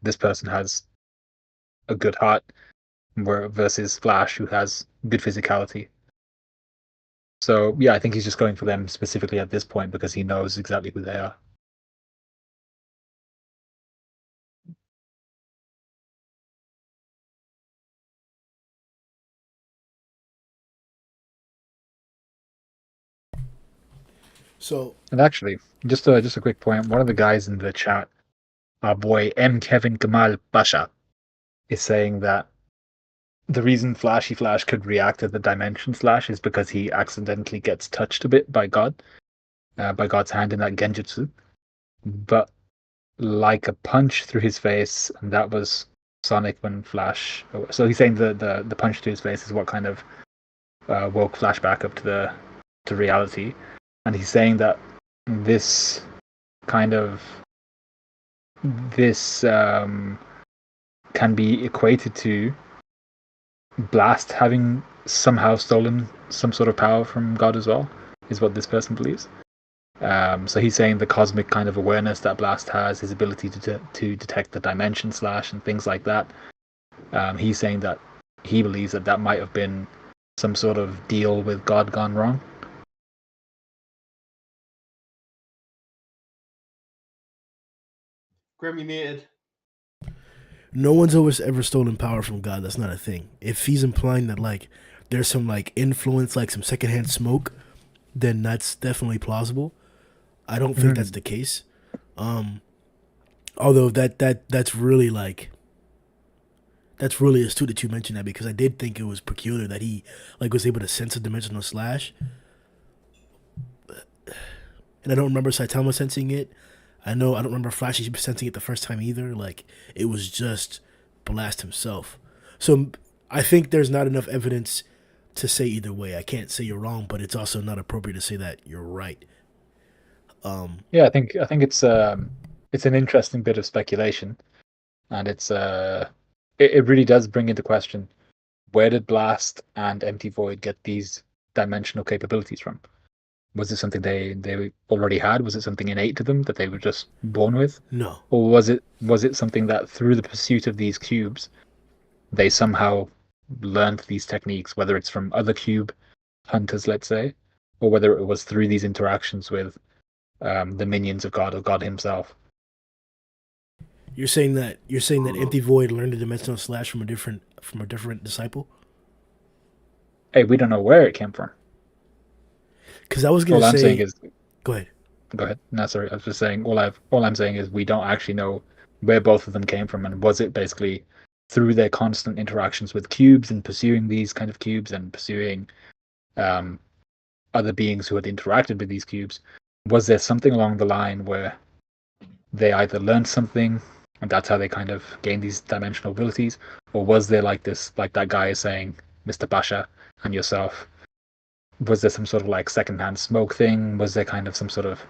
this person has a good heart versus Flash, who has good physicality. So, yeah, I think he's just going for them specifically at this point because he knows exactly who they are. So, And actually, just a quick point. One of the guys in the chat, our boy M. Kevin Kamal Basha, is saying that the reason Flashy Flash could react to the Dimension Slash is because he accidentally gets touched a bit by by God's hand in that Genjutsu. But like a punch through his face, and that was Sonic when Flash. So he's saying the punch to his face is what kind of woke Flash back up to reality, and he's saying that this kind of this can be equated to Blast having somehow stolen some sort of power from God as well, is what this person believes. So he's saying the cosmic kind of awareness that Blast has, his ability to detect the Dimension Slash and things like that. He's saying that he believes that might have been some sort of deal with God gone wrong. Grim, you muted. no one's always ever stolen power from God. That's not a thing. If he's implying that like there's some like influence, like some secondhand smoke, then that's definitely plausible. I don't think that's the case. Although that's really like that's really astute that you mentioned that, because I did think it was peculiar that he like was able to sense a dimensional slash, and I don't remember Saitama sensing it. I don't remember Flash sensing it the first time either. Like, it was just Blast himself. So I think there's not enough evidence to say either way. I can't say you're wrong, but it's also not appropriate to say that you're right. Yeah, I think it's an interesting bit of speculation, and it really does bring into question, where did Blast and Empty Void get these dimensional capabilities from? Was it something they already had? Was it something innate to them that they were just born with? No. Or was it something that through the pursuit of these cubes, they somehow learned these techniques, whether it's from other cube hunters, let's say, or whether it was through these interactions with the minions of God or God himself? You're saying that Empty Void learned a dimensional slash from a different disciple? Hey, we don't know where it came from. Because I was gonna All I'm say, saying is, go ahead. go ahead. No, sorry, I was just saying. All I'm saying is we don't actually know where both of them came from, and was it basically through their constant interactions with cubes and pursuing these kind of cubes and pursuing other beings who had interacted with these cubes? Was there something along the line where they either learned something and that's how they kind of gained these dimensional abilities, or was there like that guy is saying, Mr. Basha and yourself, was there some sort of like secondhand smoke thing? Was there kind of some sort of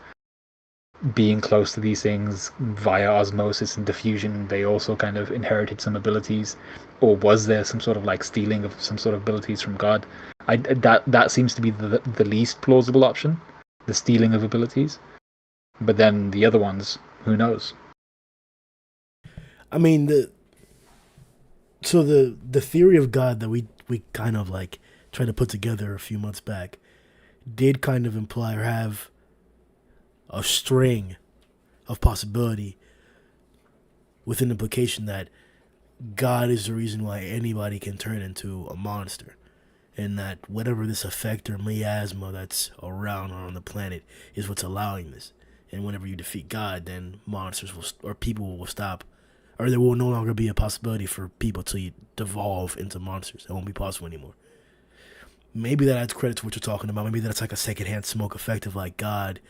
being close to these things via osmosis and diffusion, they also kind of inherited some abilities, or was there some sort of like stealing of some sort of abilities from God? That seems to be the least plausible option, the stealing of abilities. But then the other ones, who knows? I mean, the theory of God that we kind of like tried to put together a few months back did kind of imply or have a string of possibility with an implication that God is the reason why anybody can turn into a monster, and that whatever this effect or miasma that's around on the planet is what's allowing this. And whenever you defeat God, then monsters will or people will stop, or there will no longer be a possibility for people to devolve into monsters. It won't be possible anymore. Maybe that adds credit to what you're talking about. Maybe that's like a secondhand smoke effect of like God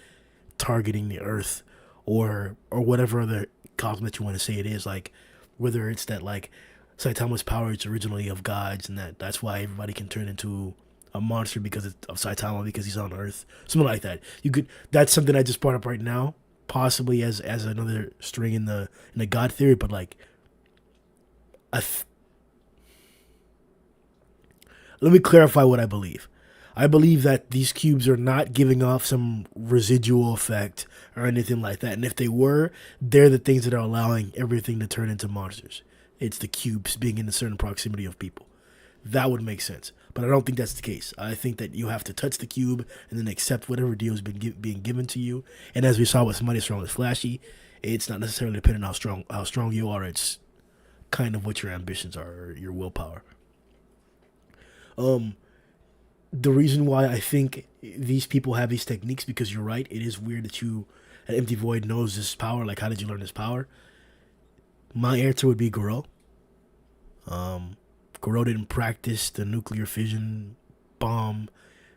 targeting the Earth, or whatever other cosmos you want to say it is. Like whether it's that like Saitama's power is originally of God's, and that's why everybody can turn into a monster because of Saitama, because he's on Earth, something like that. You could. That's something I just brought up right now, possibly as another string in the God theory. But like, let me clarify what I believe. I believe that these cubes are not giving off some residual effect or anything like that. And if they were, they're the things that are allowing everything to turn into monsters. It's the cubes being in a certain proximity of people. That would make sense. But I don't think that's the case. I think that you have to touch the cube and then accept whatever deal has been being given to you. And as we saw with Somebody Strong as Flashy, it's not necessarily dependent on how strong you are. It's kind of what your ambitions are, or your willpower. The reason why I think these people have these techniques, because you're right, it is weird that an empty void knows this power. Like, how did you learn this power? My answer would be Garou. Garou didn't practice the nuclear fission bomb.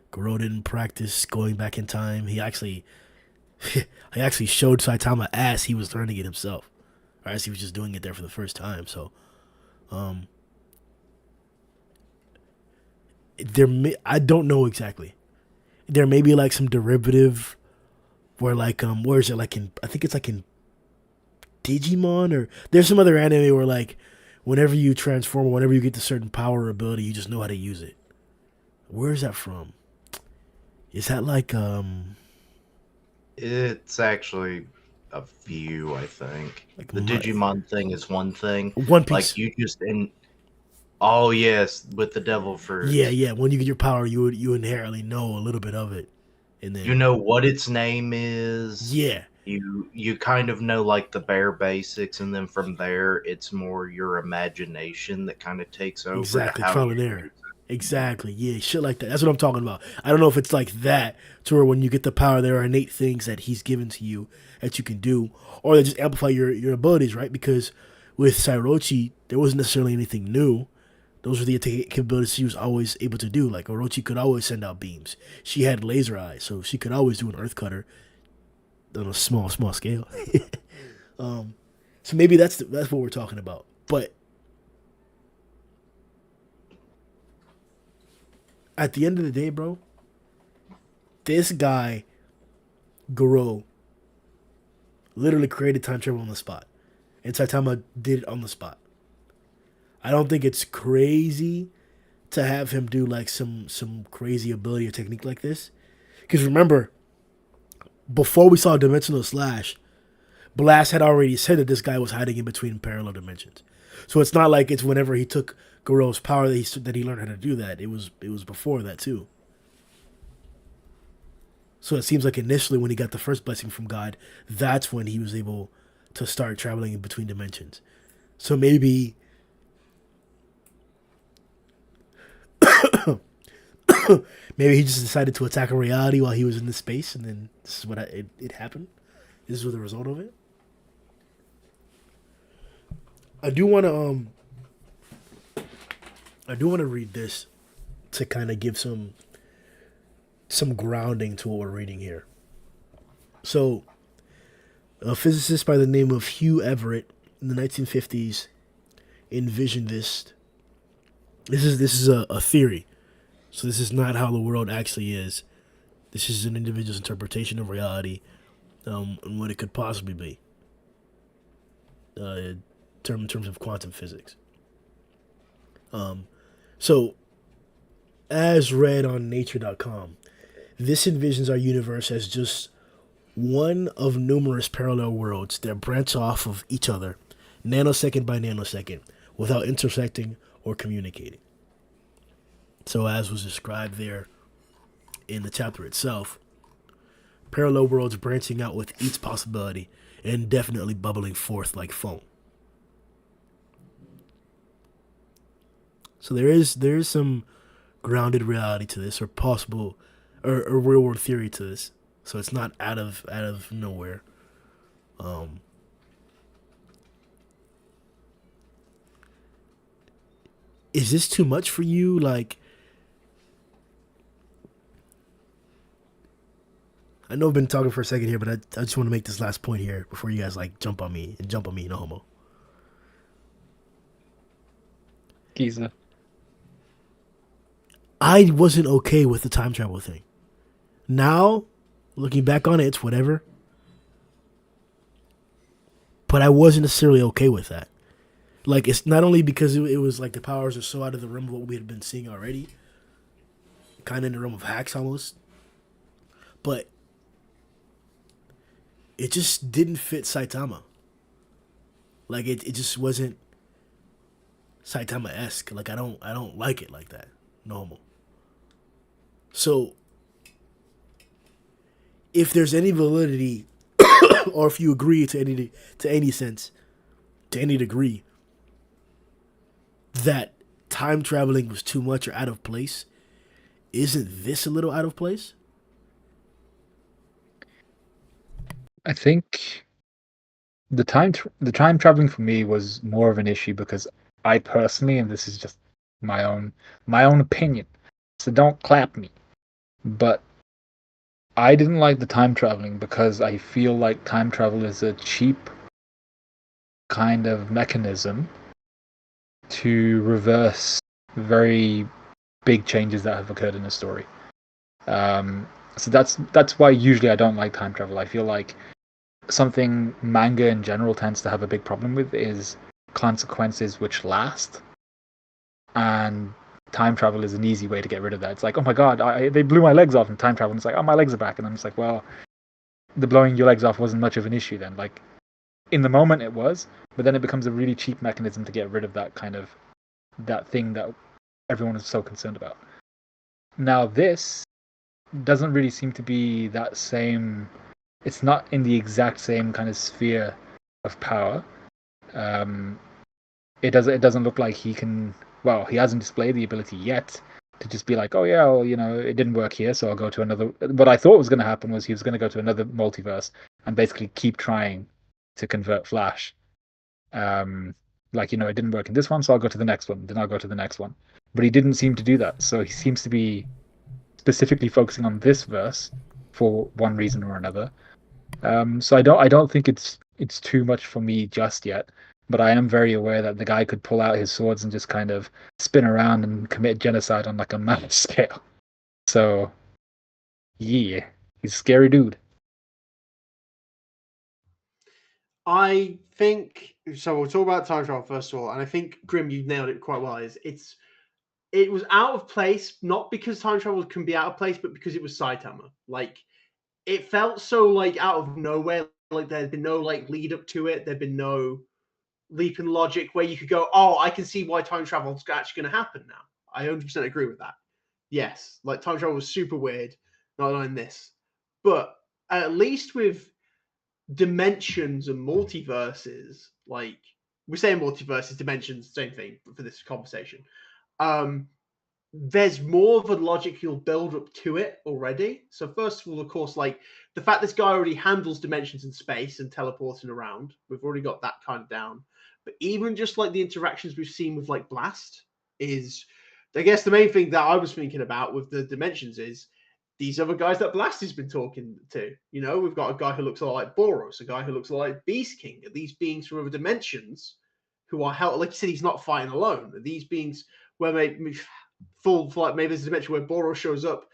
Garou didn't practice going back in time. He actually showed Saitama as he was learning it himself, or as he was just doing it there for the first time. So, I don't know exactly. There may be like some derivative where like where is it, like I think it's like in Digimon, or there's some other anime where like whenever you transform, whenever you get to certain power or ability, you just know how to use it. Where is that from? Is that like It's actually a few, I think. Like the Digimon thing is one thing. One Piece? Like you just Oh yes, with the devil fruit. Yeah. When you get your power, you inherently know a little bit of it, and then You know what its name is. Yeah. You kind of know like the bare basics, and then from there it's more your imagination that kind of takes over. Exactly, trial and error. Exactly, yeah, shit like that. That's what I'm talking about. I don't know if it's like that, to where when you get the power, there are innate things that he's given to you that you can do, or they just amplify your abilities, right? Because with Sairochi, there wasn't necessarily anything new. Those were the capabilities she was always able to do. Like Orochi could always send out beams. She had laser eyes, so she could always do an earth cutter on a small scale. So maybe that's what we're talking about. But at the end of the day, bro, this guy, Garou, literally created time travel on the spot. And Saitama did it on the spot. I don't think it's crazy to have him do like some crazy ability or technique like this. Because remember, before we saw Dimensional Slash, Blast had already said that this guy was hiding in between parallel dimensions. So it's not like it's whenever he took Garou's power that he learned how to do that. It was before that too. So it seems like initially when he got the first blessing from God, that's when he was able to start traveling in between dimensions. So maybe maybe he just decided to attack a reality while he was in the space, and then this is what it happened. This was the result of it. I do want to read this to kind of give some grounding to what we're reading here. So, a physicist by the name of Hugh Everett in the 1950s envisioned this. This is a theory. So this is not how the world actually is. This is an individual's interpretation of reality. and what it could possibly be in terms of quantum physics. So, as read on Nature.com, this envisions our universe as just one of numerous parallel worlds that branch off of each other, nanosecond by nanosecond, without intersecting or communicating. So, as was described there in the chapter itself, parallel worlds branching out with each possibility and definitely bubbling forth like foam. So there is some grounded reality to this, or possible, or real world theory to this. So it's not out of nowhere. Is this too much for you? Like, I know I've been talking for a second here, but I just want to make this last point here before you guys like jump on me, no homo. Giza. I wasn't okay with the time travel thing. Now, looking back on it, it's whatever. But I wasn't necessarily okay with that. Like, it's not only because it was like the powers are so out of the realm of what we had been seeing already, kind of in the realm of hacks almost, but it just didn't fit Saitama. Like, it just wasn't Saitama-esque. Like, I don't like it like that. Normal. So, if there's any validity, or if you agree to any sense, to any degree, that time traveling was too much or out of place, isn't this a little out of place? I think the time traveling for me was more of an issue because I personally, and this is just my own opinion, so don't clap me, but I didn't like the time traveling because I feel like time travel is a cheap kind of mechanism to reverse very big changes that have occurred in a story. So that's why usually I don't like time travel. I feel like something manga in general tends to have a big problem with is consequences which last, and time travel is an easy way to get rid of that. It's like, oh my god, they blew my legs off in time travel, and it's like, oh, my legs are back, and I'm just like, well, the blowing your legs off wasn't much of an issue then. Like, in the moment it was, but then it becomes a really cheap mechanism to get rid of that kind of that thing that everyone is so concerned about. Now this doesn't really seem to be that same. It's not in the exact same kind of sphere of power. It doesn't look like he can. Well, he hasn't displayed the ability yet to just be like, oh yeah, well, it didn't work here, so I'll go to another. What I thought was going to happen was he was going to go to another multiverse and basically keep trying to convert Flash. Like, it didn't work in this one, so I'll go to the next one. Then I'll go to the next one. But he didn't seem to do that, so he seems to be specifically focusing on this verse for one reason or another. So I don't think it's too much for me just yet, but I am very aware that the guy could pull out his swords and just kind of spin around and commit genocide on like a massive scale. So yeah, he's a scary dude. I think so. We'll talk about time travel first of all, and I think Grim, you nailed it quite well. It was out of place, not because time travel can be out of place, but because it was Saitama. Like, it felt so like out of nowhere. Like, there'd been no like lead up to it. There'd been no leap in logic where you could go, oh, I can see why time travel is actually going to happen now. I 100% agree with that. Yes, like time travel was super weird, not in this, but at least with dimensions and multiverses, like we're saying multiverses, dimensions, same thing for this conversation. There's more of a logical build up to it already. So first of all, of course, like the fact this guy already handles dimensions in space and teleporting around, we've already got that kind of down. But even just like the interactions we've seen with like Blast is, I guess the main thing that I was thinking about with the dimensions is these other guys that Blast has been talking to. We've got a guy who looks a lot like Boros, a guy who looks a lot like Beast King. Are these beings from other dimensions who are held? Like you said, he's not fighting alone. Are these beings where maybe full flight? Maybe there's a dimension where Boros shows up,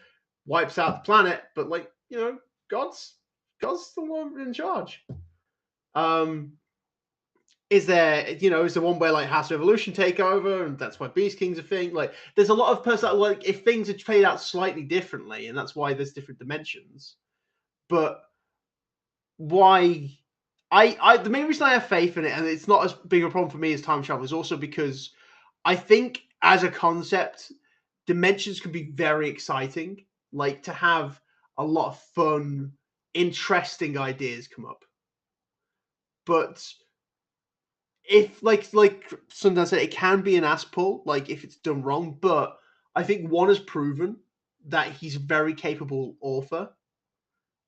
wipes out the planet, but gods God's the one in charge. Is there, is there one where like House of Evolution take over, and that's why Beast King's a thing? Like, there's a lot of person like if things are played out slightly differently, and that's why there's different dimensions. But why? The main reason I have faith in it, and it's not as big a problem for me as time travel, is also because I think as a concept, dimensions can be very exciting. Like to have a lot of fun, interesting ideas come up, but if like sometimes it can be an ass pull, like if it's done wrong. But I think one has proven that he's a very capable author,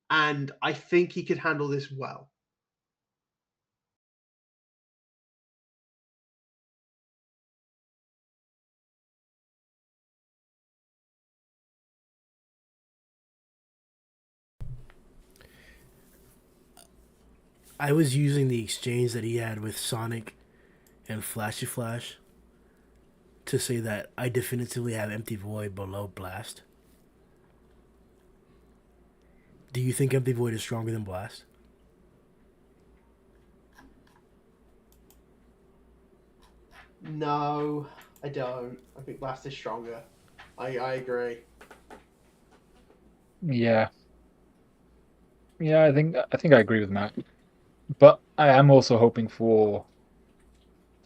and I think he could handle this well. I was using the exchange that he had with Sonic and Flashy Flash to say that I definitively have Empty Void below Blast. Do you think Empty Void is stronger than Blast? No, I don't. I think Blast is stronger. I agree. Yeah. Yeah, I think I agree with Matt. But I am also hoping for,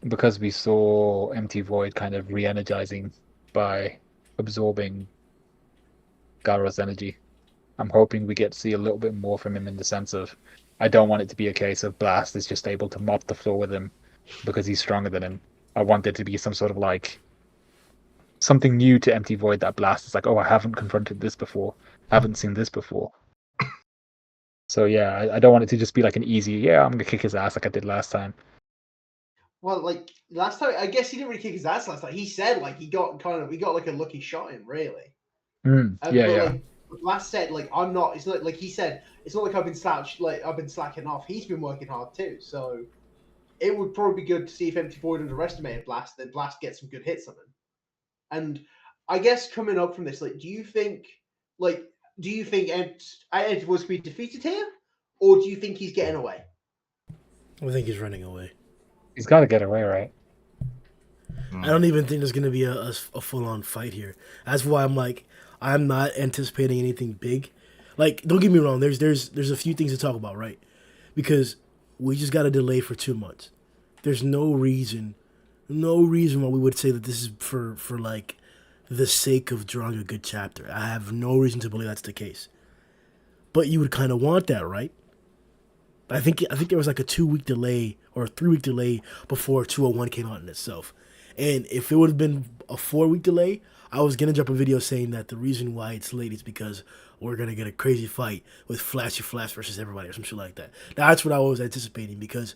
because we saw Empty Void kind of re-energizing by absorbing Garou's energy. I'm hoping we get to see a little bit more from him in the sense of, I don't want it to be a case of Blast is just able to mop the floor with him because he's stronger than him. I want there to be some sort of like something new to Empty Void that Blast is like, oh, I haven't confronted this before, haven't seen this before. So yeah, I don't want it to just be like an easy, yeah, I'm gonna kick his ass like I did last time. Well, like last time, I guess he didn't really kick his ass last time. He said like he got like a lucky shot in, really. Yeah, yeah. Like Blast said, like I'm not. It's not like he said. It's not like I've been slacking off. He's been working hard too. So it would probably be good to see if Empty Void underestimated Blast, then Blast gets some good hits on him. And I guess coming up from this, like, do you think Empty Void's going to be defeated here, or do you think he's getting away? I think he's running away. He's got to get away, right? I don't even think there's going to be a full-on fight here. That's why I'm like, I'm not anticipating anything big. Like, don't get me wrong. There's a few things to talk about, right? Because we just got a delay for 2 months. There's no reason why we would say that this is for like the sake of drawing a good chapter. I have no reason to believe that's the case. But you would kind of want that, right? I think there was like a 2-week delay or a 3-week delay before 201 came out in itself. And if it would have been a 4-week delay, I was going to drop a video saying that the reason why it's late is because we're going to get a crazy fight with Flashy Flash versus everybody or some shit like that. That's what I was anticipating because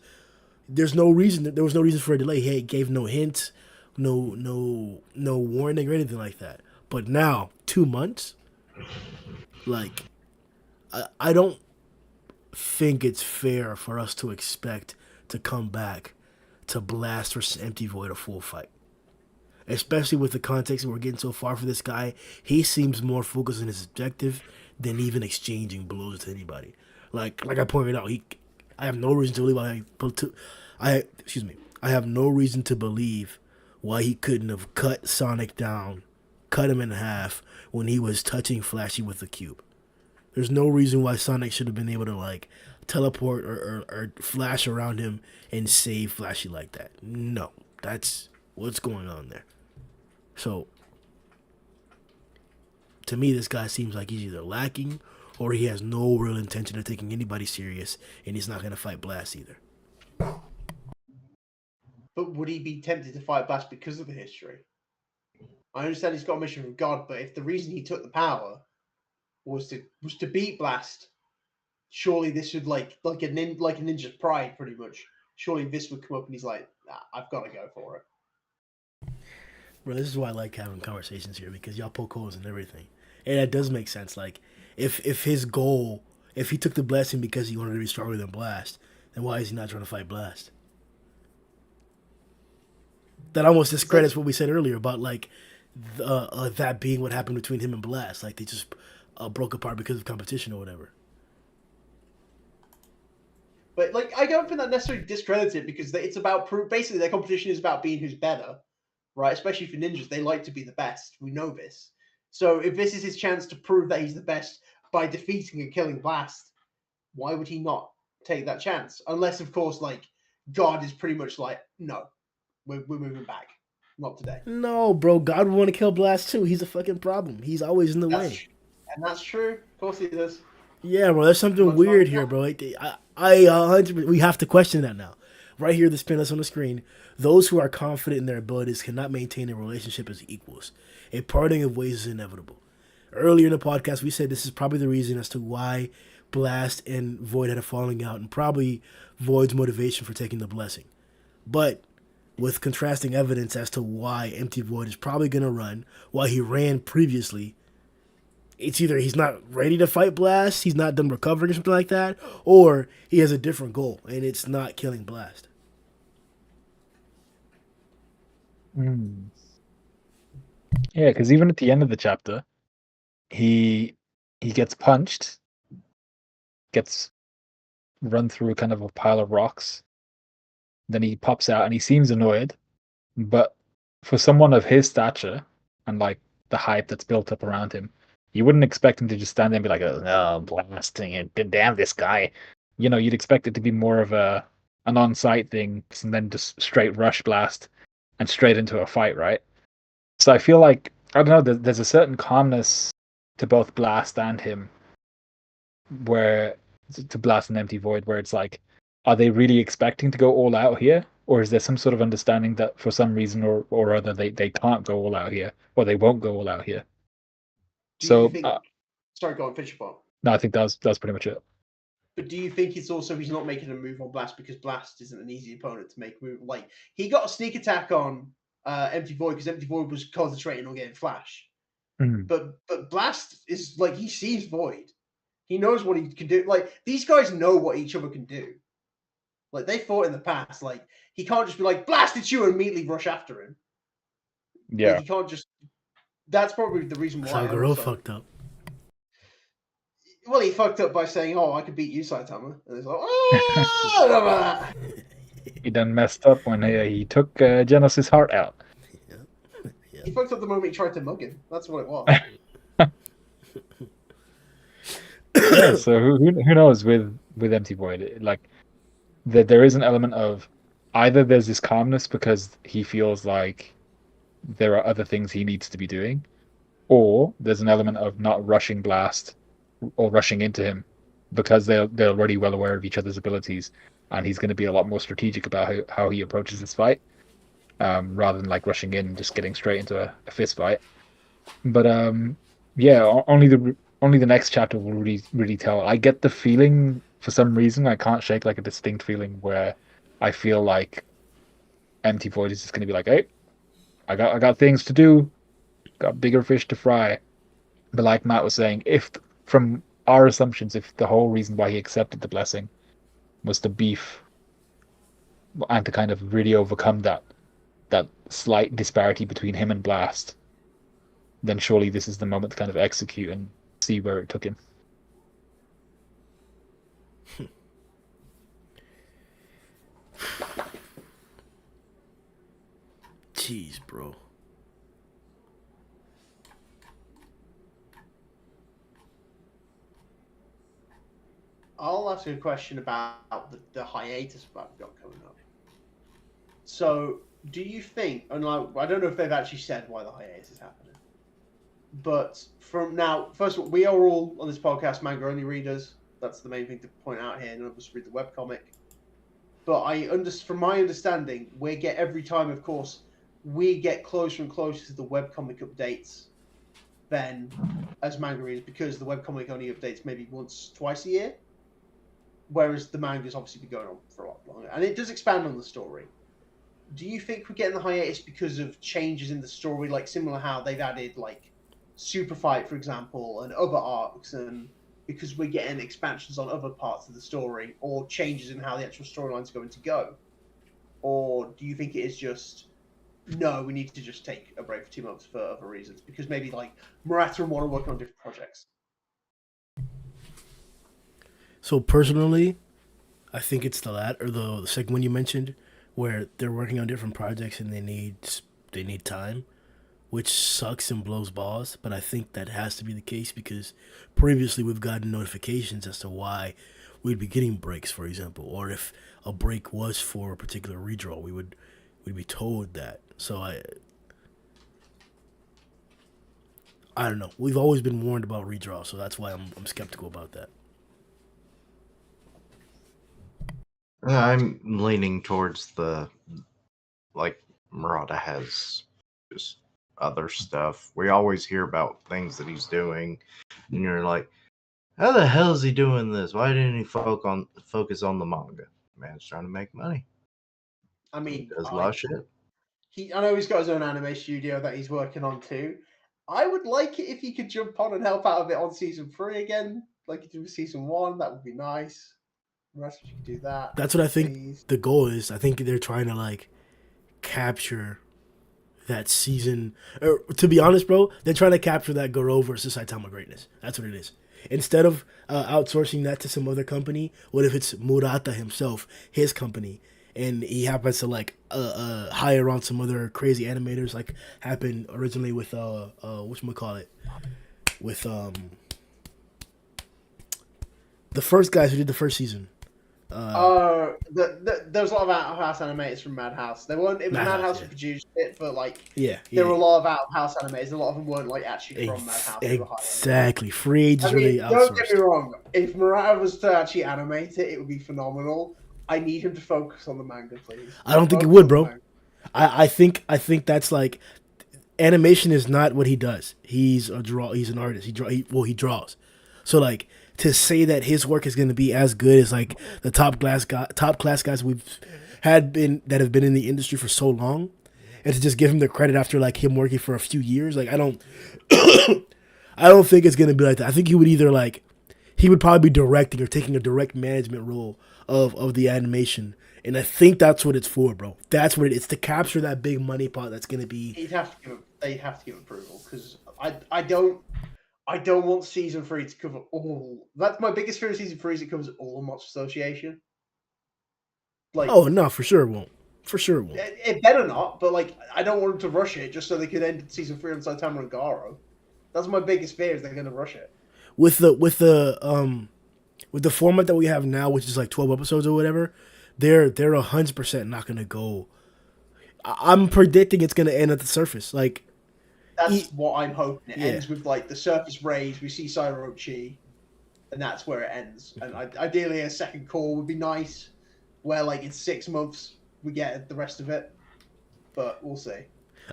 there was no reason for a delay. He gave no hint, no warning or anything like that. But now, 2 months, like, I don't think it's fair for us to expect to come back to Blast versus Empty Void a full fight. Especially with the context that we're getting so far for this guy, he seems more focused on his objective than even exchanging blows with anybody. Like I pointed out, I have no reason to believe I have no reason to believe why he couldn't have cut Sonic down, cut him in half when he was touching Flashy with the cube. There's no reason why Sonic should have been able to like teleport or flash around him and save Flashy like that. No, that's what's going on there. So, to me, this guy seems like he's either lacking or he has no real intention of taking anybody serious, and he's not going to fight Blast either. But would he be tempted to fight Blast because of the history? I understand he's got a mission from God, but if the reason he took the power was to beat Blast, surely this would like a ninja's pride, pretty much. Surely this would come up, and he's like, I've got to go for it. Bro, this is why I like having conversations here because y'all poke holes and everything, and that does make sense. Like, if his goal, if he took the blessing because he wanted to be stronger than Blast, then why is he not trying to fight Blast? That almost discredits what we said earlier about like that being what happened between him and Blast. Like they just broke apart because of competition or whatever. But like, I don't think that necessarily discredits it because it's about basically their competition is about being who's better, right? Especially for ninjas, they like to be the best. We know this. So if this is his chance to prove that he's the best by defeating and killing Blast, why would he not take that chance? Unless, of course, like God is pretty much like, no, we're moving back. Not today. No, bro. God would want to kill Blast too. He's a fucking problem. He's always in the way. And that's true. Of course he does. Yeah, bro. There's something Much weird like here, that. bro. I 100. We have to question that now. Right here, the spin that's on the screen. Those who are confident in their abilities cannot maintain a relationship as equals. A parting of ways is inevitable. Earlier in the podcast, we said this is probably the reason as to why Blast and Void had a falling out, and probably Void's motivation for taking the blessing. But with contrasting evidence as to why Empty Void is probably going to run, why he ran previously, it's either he's not ready to fight Blast, he's not done recovering or something like that, or he has a different goal, and it's not killing Blast. Yeah, because even at the end of the chapter, he gets punched, gets run through kind of a pile of rocks. Then he pops out and he seems annoyed, but for someone of his stature and like the hype that's built up around him, you wouldn't expect him to just stand there and be like, "Oh, no, blasting it, damn this guy." You know, you'd expect it to be more of an on-site thing, and then just straight rush Blast and straight into a fight, right? So I feel like I don't know. There's a certain calmness to both Blast and him, where to Blast and Empty Void, where it's like, are they really expecting to go all out here, or is there some sort of understanding that for some reason or other they can't go all out here, or they won't go all out here? Do you So think? Sorry, go on, finish your point. no, I think that's pretty much it. But do you think it's also he's not making a move on Blast because Blast isn't an easy opponent to make a move? Like he got a sneak attack on Empty Void because Empty Void was concentrating on getting Flash. But Blast is like he sees Void. He knows what he can do. Like these guys know what each other can do. Like they fought in the past. Like he can't just be like Blast at you and immediately rush after him. Yeah, Like, he can't just. That's probably the reason why. That's how Garou also. fucked up. Well, he fucked up by saying, "Oh, I could beat you, Saitama," and he's like, "Oh, he done messed up when he took Genesis' heart out. He fucked up the moment he tried to mug him. That's what it was. Yeah, so who knows with Empty Void? Like there is an element of either there's this calmness because he feels like there are other things he needs to be doing, or there's an element of not rushing Blast or rushing into him because they're already well aware of each other's abilities, and he's going to be a lot more strategic about how he approaches this fight, rather than like rushing in and just getting straight into a fist fight. But yeah, only the next chapter will really tell. I get the feeling for some reason I can't shake like a distinct feeling where I feel like Empty Void is just going to be like, "Hey, I got things to do, got bigger fish to fry." But like Matt was saying, if from our assumptions, if the whole reason why he accepted the blessing was to beef and to kind of really overcome that slight disparity between him and Blast, then surely this is the moment to kind of execute and see where it took him. Jeez, bro. I'll ask you a question about the hiatus we've got coming up. So, do you think, and I don't know if they've actually said why the hiatus is happening, but from now, first of all, we are all on this podcast manga-only readers. That's the main thing to point out here. None of us read the webcomic. But from my understanding, every time, of course, we get closer and closer to the webcomic updates then as manga readers, because the webcomic only updates maybe twice a year. Whereas the manga's obviously been going on for a lot longer. And it does expand on the story. Do you think we're getting the hiatus because of changes in the story, like similar how they've added like Super Fight, for example, and other arcs, and because we're getting expansions on other parts of the story, or changes in how the actual storyline's going to go? Or do you think it is just, no, we need to just take a break for 2 months for other reasons? Because maybe like Murata and One are working on different projects. So personally, I think it's the latter, or the second one you mentioned, where they're working on different projects and they need time, which sucks and blows balls. But I think that has to be the case because previously we've gotten notifications as to why we'd be getting breaks, for example, or if a break was for a particular redraw, we'd be told that. So I don't know. We've always been warned about redraw, so that's why I'm skeptical about that. I'm leaning towards the like Murata has just other stuff. We always hear about things that he's doing, and you're like, how the hell is he doing this? Why didn't he focus on the manga? Man's trying to make money. I He mean, does a lot of shit. I know he's got his own anime studio that he's working on too. I would like it if he could jump on and help out a bit on season 3 again, like he did with season 1. That would be nice. The rest of you could do that. That's what I think please. the goal is. I think they're trying to like capture that season. Or to be honest, bro, they're trying to capture that Garou versus Saitama greatness. That's what it is. Instead of outsourcing that to some other company, what if it's Murata himself, his company, and he happens to like hire on some other crazy animators, like happened originally with whatchamacallit, with the first guys who did the first season. There's a lot of out-of-house animators from Madhouse. They weren't. It was Madhouse who yeah. produced it, but like Yeah, there were a lot of out-of-house animators. A lot of them weren't like actually from Ex- Madhouse. They were hired. exactly. Free agents I mean, really don't get me outsourced. wrong. If Murata was to actually animate it, it would be phenomenal. I need him to focus on the manga, please. I don't think it Focus would, on the bro. manga. I think that's like animation is not what he does. He's a draw. He's an artist. He draws. So like to say that his work is going to be as good as like the top class guys we've had been that have been in the industry for so long, and to just give him the credit after like him working for a few years, like I don't I don't think it's going to be like that. I think he would either like he would probably be directing or taking a direct management role of the animation. And I think that's what it's for, bro. That's what it's to capture that big money pot that's going to be. They'd have to give approval because I don't want season 3 to cover all. That's my biggest fear of season 3 is it covers all the Monster Association. Like, Oh, no, for sure it won't. For sure it won't. it better not, but like I don't want them to rush it just so they could end season 3 on Saitama and Garou. That's my biggest fear is they're going to rush it. With the format that we have now, which is like 12 episodes or whatever, they're 100% not going to go. I'm predicting it's going to end at the surface. Like That's what I'm hoping. It Yeah. ends with like the surface rays. We see Sairochi, and that's where it ends. And ideally, a second call would be nice, where like in 6 months we get the rest of it. But we'll see.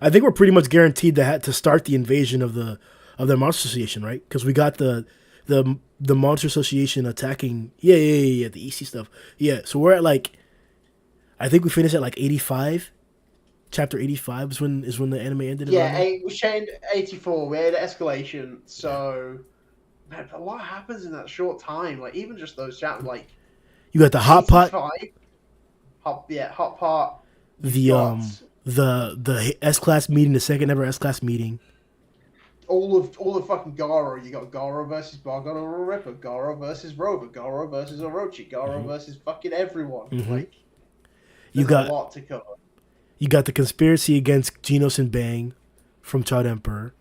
I think we're pretty much guaranteed to start the invasion of the Monster Association, right? Because we got the Monster Association attacking. Yeah, the EC stuff. Yeah, so we're at like, I think we finished at like 85. Chapter 85 is when the anime ended. Yeah, we changed 84. We had an escalation. So, man, a lot happens in that short time. Like even just those chapters, like You got the hot pot, 85, hot pot. the S class meeting, the second ever S class meeting. All the fucking Garou. You got Garou versus Bargon or Ripper, Garou versus Rover, Garou versus Orochi, Garou versus fucking everyone. Like You there's got a lot to cover. You got the conspiracy against Genos and Bang from Child Emperor.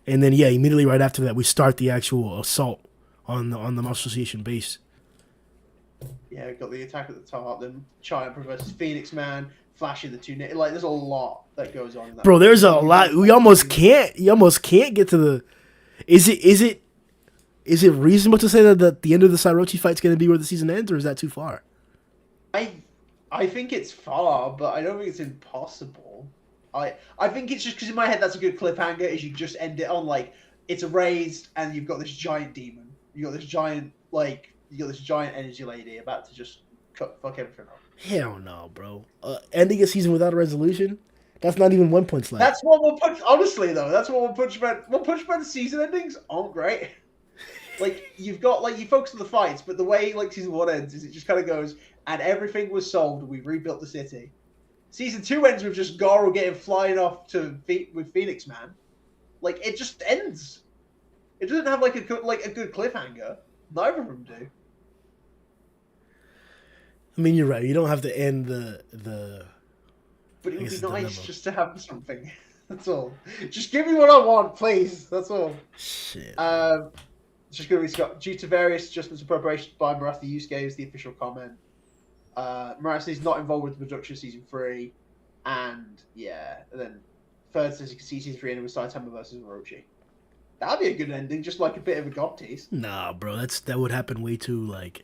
And then, immediately right after that, we start the actual assault on the Monster Association base. Yeah, we've got the attack at the top, then Child Emperor versus Phoenix Man, Flash in the two. Like, there's a lot that goes on in that. Bro, there's a lot. You almost can't get to the... Is it reasonable to say that the end of the Sairochi fight's going to be where the season ends, or is that too far? I think it's far, but I don't think it's impossible. I think it's just because in my head that's a good cliffhanger. Is you just end it on like it's erased and you've got this giant demon. You got this giant energy lady about to just fuck everything up. Hell no, bro. Ending a season without a resolution? That's not even 1 point slap. That's what One Punch. Honestly, though, that's what One Punch Man. One Punch Man season endings aren't great. Like you've got like you focus on the fights, but the way like season 1 ends is it just kind of goes and everything was solved. We rebuilt the city. Season 2 ends with just Garou getting flying off with Phoenix Man. Like it just ends. It doesn't have like a good cliffhanger. Neither of them do. I mean, you're right. You don't have to end the. But it I would guess be it's nice dilemma. just to have something. That's all. Just give me what I want, please. That's all. Shit. It's just going to be Scott. Due to various adjustments and preparations by Marathi Yusuke is the official comment. Marathi is not involved with the production of season 3. And yeah, and then third says you can see season 3 ending with Saitama versus Orochi. That'd be a good ending, just like a bit of a god tease. Nah, bro. That would happen way too like.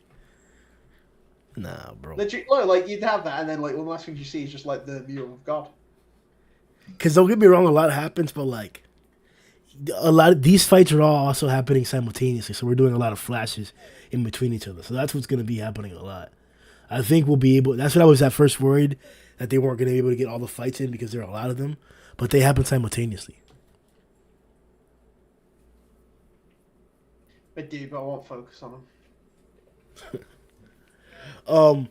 Nah, bro. Legit, like you'd have that, and then like one of the last things you see is just like the view of God. Because don't get me wrong, a lot happens, but like a lot of these fights are all also happening simultaneously. So we're doing a lot of flashes in between each other. So that's what's going to be happening a lot. I think we'll be able. That's what I was at first worried that they weren't going to be able to get all the fights in because there are a lot of them, but they happen simultaneously. I do, but I won't focus on them.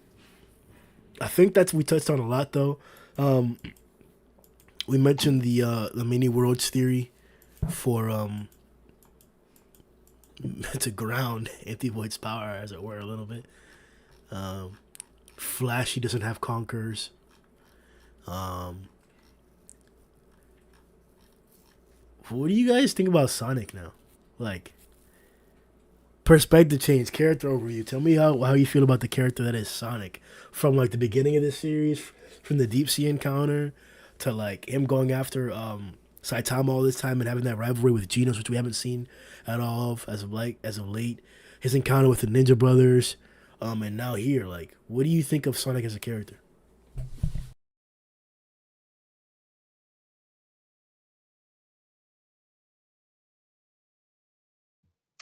I think that's we touched on a lot though. We mentioned the mini worlds theory for to ground Anti-Void's power, as it were, a little bit. Flashy doesn't have conquerors. What do you guys think about Sonic now? Like, perspective change, character overview. Tell me how you feel about the character that is Sonic from like the beginning of this series, from the deep sea encounter to like him going after Saitama all this time and having that rivalry with Genos, which we haven't seen at all as of late. His encounter with the Ninja Brothers, and now here. Like, what do you think of Sonic as a character?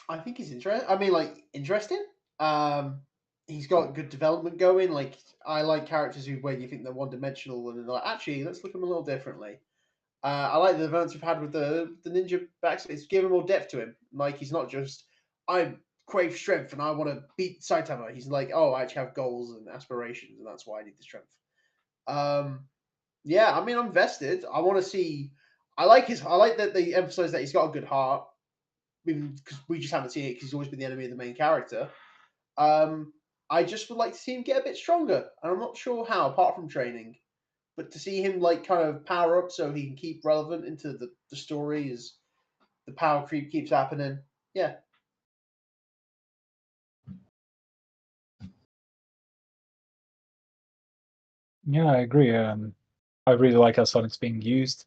I think he's interesting. I mean, like interesting. Um, he's got good development going. Like I like characters where you think they're one dimensional and they're like, actually, let's look at them a little differently. I like the events we've had with the ninja backs. It's given more depth to him. Like he's not just I crave strength and I want to beat Saitama. He's like, oh, I actually have goals and aspirations, and that's why I need the strength. Um, yeah, I mean, I'm vested. I want to see. I like his. I like that they emphasize that he's got a good heart, because we just haven't seen it because he's always been the enemy of the main character. Um, I just would like to see him get a bit stronger, and I'm not sure how, apart from training. But to see him like kind of power up so he can keep relevant into the story as the power creep keeps happening. Yeah. Yeah, I agree. I really like how Sonic's being used.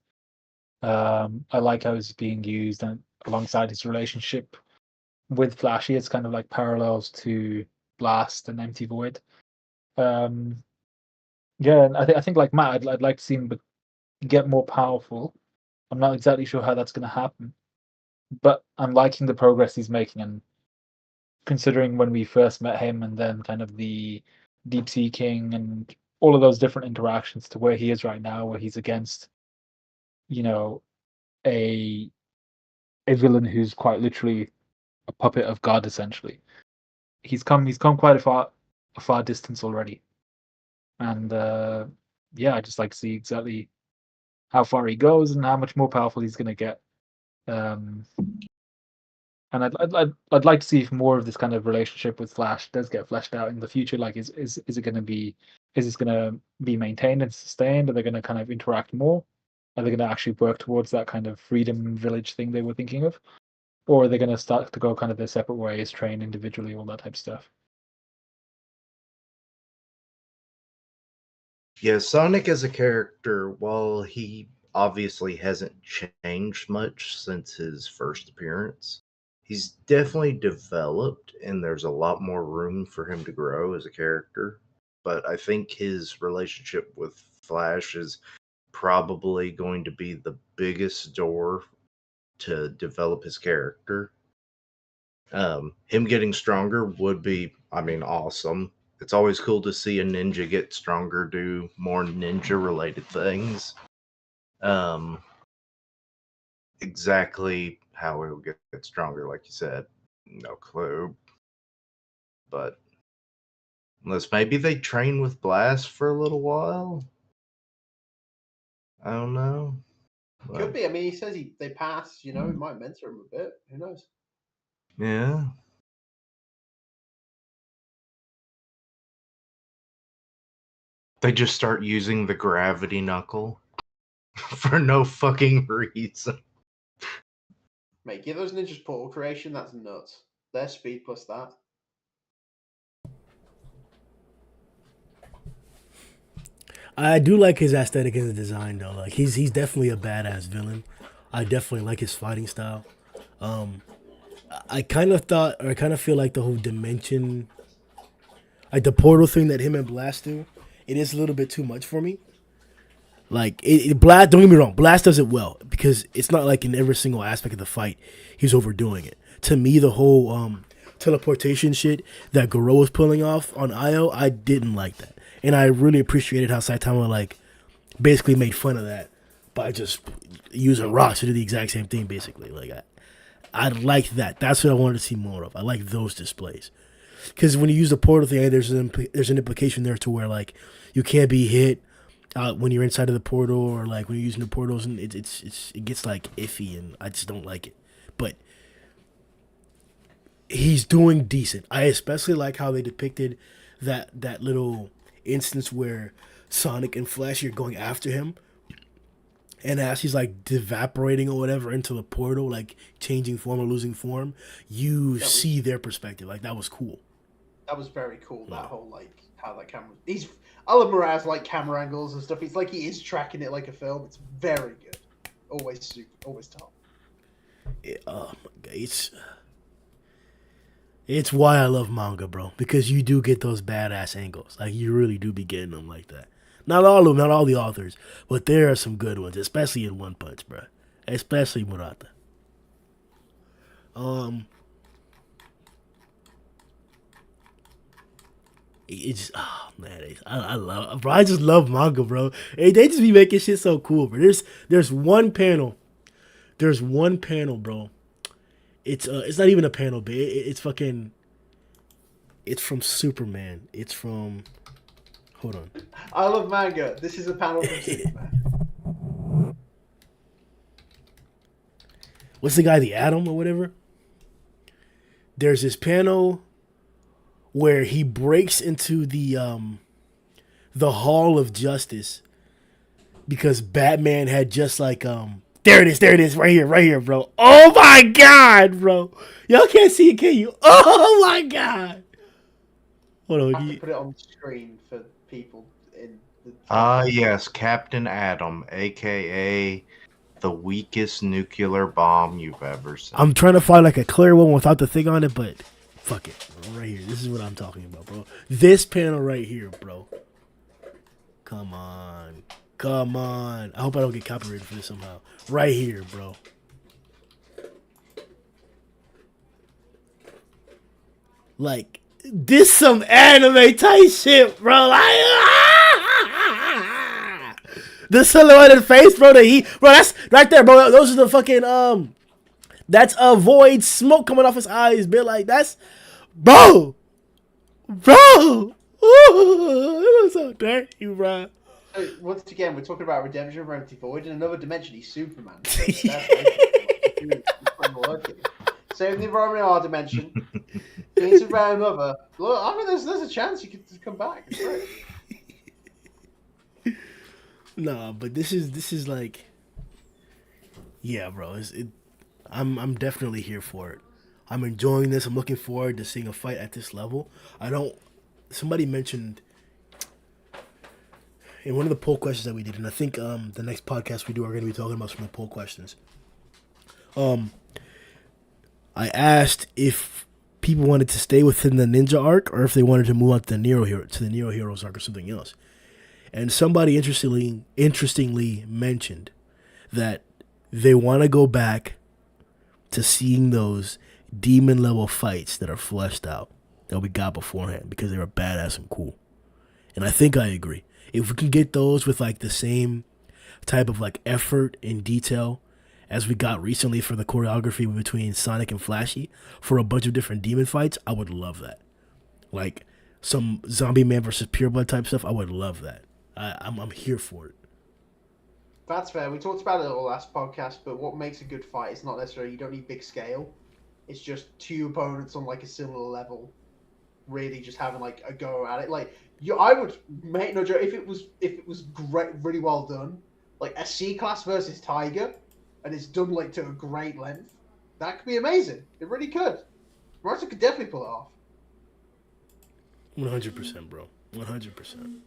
I like how it's being used and alongside his relationship with Flashy. It's kind of like parallels to Blast and Empty Void. Um, yeah, and I think like Matt, I'd like to see him get more powerful. I'm not exactly sure how that's going to happen, but I'm liking the progress he's making. And considering when we first met him, and then kind of the Deep Sea King and all of those different interactions to where he is right now, where he's against, you know, a villain who's quite literally a puppet of God, essentially. He's come quite a far distance already, and yeah, I just like to see exactly how far he goes and how much more powerful he's going to get. Um, and I'd like to see if more of this kind of relationship with Flash does get fleshed out in the future. Like, is it going to be, is this going to be maintained and sustained? Are they going to kind of interact more? Are they going to actually work towards that kind of freedom village thing they were thinking of? Or are they going to start to go kind of their separate ways, train individually, all that type of stuff? Yeah, Sonic as a character, while he obviously hasn't changed much since his first appearance, he's definitely developed, and there's a lot more room for him to grow as a character. But I think his relationship with Flash is probably going to be the biggest door to develop his character. Him getting stronger would be, I mean, awesome. It's always cool to see a ninja get stronger, do more ninja related things. Um, exactly how he'll get stronger, like you said, no clue. But unless maybe they train with Blast for a little while. I don't know. Could But, be. I mean, he says they pass. You know, he might mentor him a bit. Who knows? yeah. They just start using the gravity knuckle for no fucking reason. Mate, give those ninjas portal creation, that's nuts. Their speed plus that. I do like his aesthetic and his design though. Like he's definitely a badass villain. I definitely like his fighting style. I kind of thought, or I kind of feel like the whole dimension, like the portal thing that him and Blast do, it is a little bit too much for me. Like Blast, don't get me wrong, Blast does it well because it's not like in every single aspect of the fight he's overdoing it. To me, the whole teleportation shit that Garou was pulling off on Io, I didn't like that, and I really appreciated how Saitama like basically made fun of that by just using rocks to do the exact same thing. Basically, like I like that. That's what I wanted to see more of. I like those displays. Because when you use the portal thing, there's an implication there to where like you can't be hit when you're inside of the portal, or like when you're using the portals, and it gets like iffy, and I just don't like it. But he's doing decent. I especially like how they depicted that little instance where Sonic and Flashy are going after him, and as he's like evaporating or whatever into the portal, like changing form or losing form, you see their perspective. Like that was cool. That was very cool. That whole like how that camera. I love Mraz like camera angles and stuff. It's like he is tracking it like a film. It's very good. Always super. Always top. Oh my god, it's why I love manga, bro. Because you do get those badass angles. Like you really do be getting them like that. Not all of them, not all the authors, but there are some good ones, especially in One Punch, bro. Especially Murata. It's man, I love, bro. I just love manga, bro. Hey, they just be making shit so cool, bro. There's one panel, bro. It's not even a panel, but it's fucking. It's from Superman. It's from. Hold on. I love manga. This is a panel from Superman. What's the guy, the Atom or whatever? There's this panel where he breaks into the Hall of Justice because Batman had just like there it is, right here, bro. Oh my god, bro. Y'all can't see it, can you? Oh my god. Hold on. I have to put it on the screen for people in the Yes, Captain Atom, aka the weakest nuclear bomb you've ever seen. I'm trying to find like a clear one without the thing on it, but fuck it. Right here. This is what I'm talking about, bro. This panel right here, bro. Come on. I hope I don't get copyrighted for this somehow. Right here, bro. Like, this some anime type shit, bro. Like, the silhouetted face, bro. Bro, that's right there, bro. Those are the fucking that's a void smoke coming off his eyes, bit like that's, bro. Ooh, it was so dirty, bro. So once again, we're talking about redemption of Empty Void. In another dimension, he's Superman. So same with the environment in our dimension. Things around another. Look, I mean, there's a chance you could come back. It's great. Nah, but this is like, yeah, bro. I'm definitely here for it. I'm enjoying this. I'm looking forward to seeing a fight at this level. Somebody mentioned in one of the poll questions that we did, and I think the next podcast we do are going to be talking about some of the poll questions. I asked if people wanted to stay within the ninja arc or if they wanted to move on to the Nero Heroes arc or something else. And somebody interestingly mentioned that they want to go back to seeing those demon level fights that are fleshed out that we got beforehand because they were badass and cool. And I think I agree. If we can get those with like the same type of like effort and detail as we got recently for the choreography between Sonic and Flashy for a bunch of different demon fights, I would love that. Like some Zombie Man versus Pure Blood type stuff, I would love that. I'm here for it. That's fair. We talked about it all last podcast, but what makes a good fight is not necessarily you don't need big scale. It's just two opponents on like a similar level really just having like a go at it. Like I would make no joke if it was great, really well done, like a C class versus Tiger, and it's done like to a great length. That could be amazing. It really could. Morata could definitely pull it off. 100%, bro. 100%.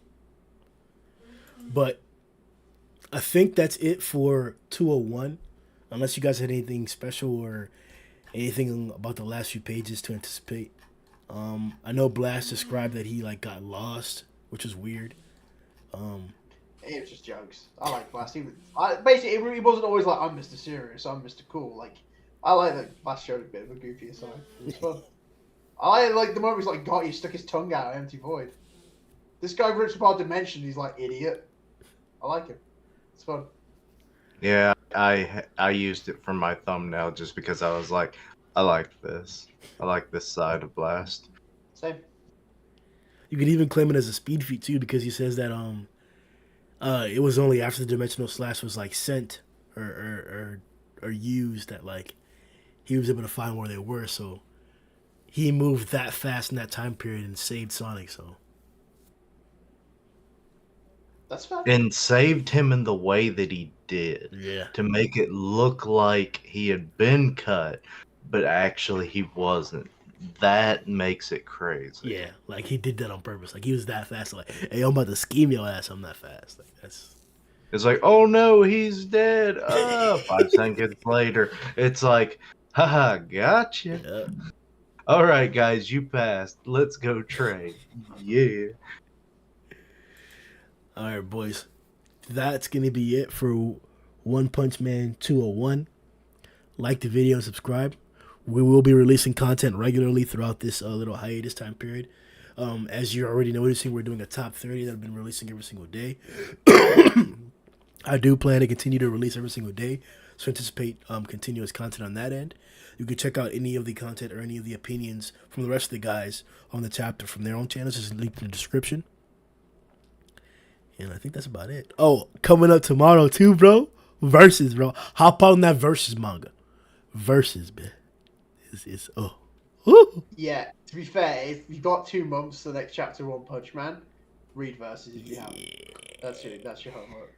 But I think that's it for 201. Unless you guys had anything special or anything about the last few pages to anticipate. I know Blast described that he like got lost, which was weird. It was just jokes. I like Blast. Basically, it really wasn't always like I'm Mr. Serious, I'm Mr. Cool. Like I like that Blast showed a bit of a goofier side. It was fun. I like the moment he's like got you stuck his tongue out, empty void. This guy rips apart dimension. He's like idiot. I like him. It's fun. Yeah, I used it for my thumbnail just because I was like, I like this. I like this side of Blast. Same. You could even claim it as a speed feat too, because he says that it was only after the dimensional slash was like sent or used that like he was able to find where they were. So he moved that fast in that time period and saved Sonic. So That's fine. And saved him in the way that he did. yeah, To make it look like he had been cut, but actually he wasn't. That makes it crazy. yeah, like he did that on purpose. Like he was that fast. Like, hey, I'm about to scheme your ass. I'm that fast. Like that's. It's like, oh no, he's dead. 5 seconds later, it's like, haha, gotcha. Yeah. All right, guys, you passed. Let's go trade. Yeah. All right, boys. That's going to be it for One Punch Man 201. Like the video and subscribe. We will be releasing content regularly throughout this little hiatus time period. As you're already noticing, we're doing a top 30 that I've been releasing every single day. I do plan to continue to release every single day, so anticipate continuous content on that end. You can check out any of the content or any of the opinions from the rest of the guys on the chapter from their own channels. Just linked in the description. And I think that's about it. Oh, coming up tomorrow too, bro. Versus, bro. Hop on that Versus manga. Versus, man. It's oh. Woo. Yeah. To be fair, if you've got 2 months to the next chapter of One Punch Man, read verses if you have. That's your homework.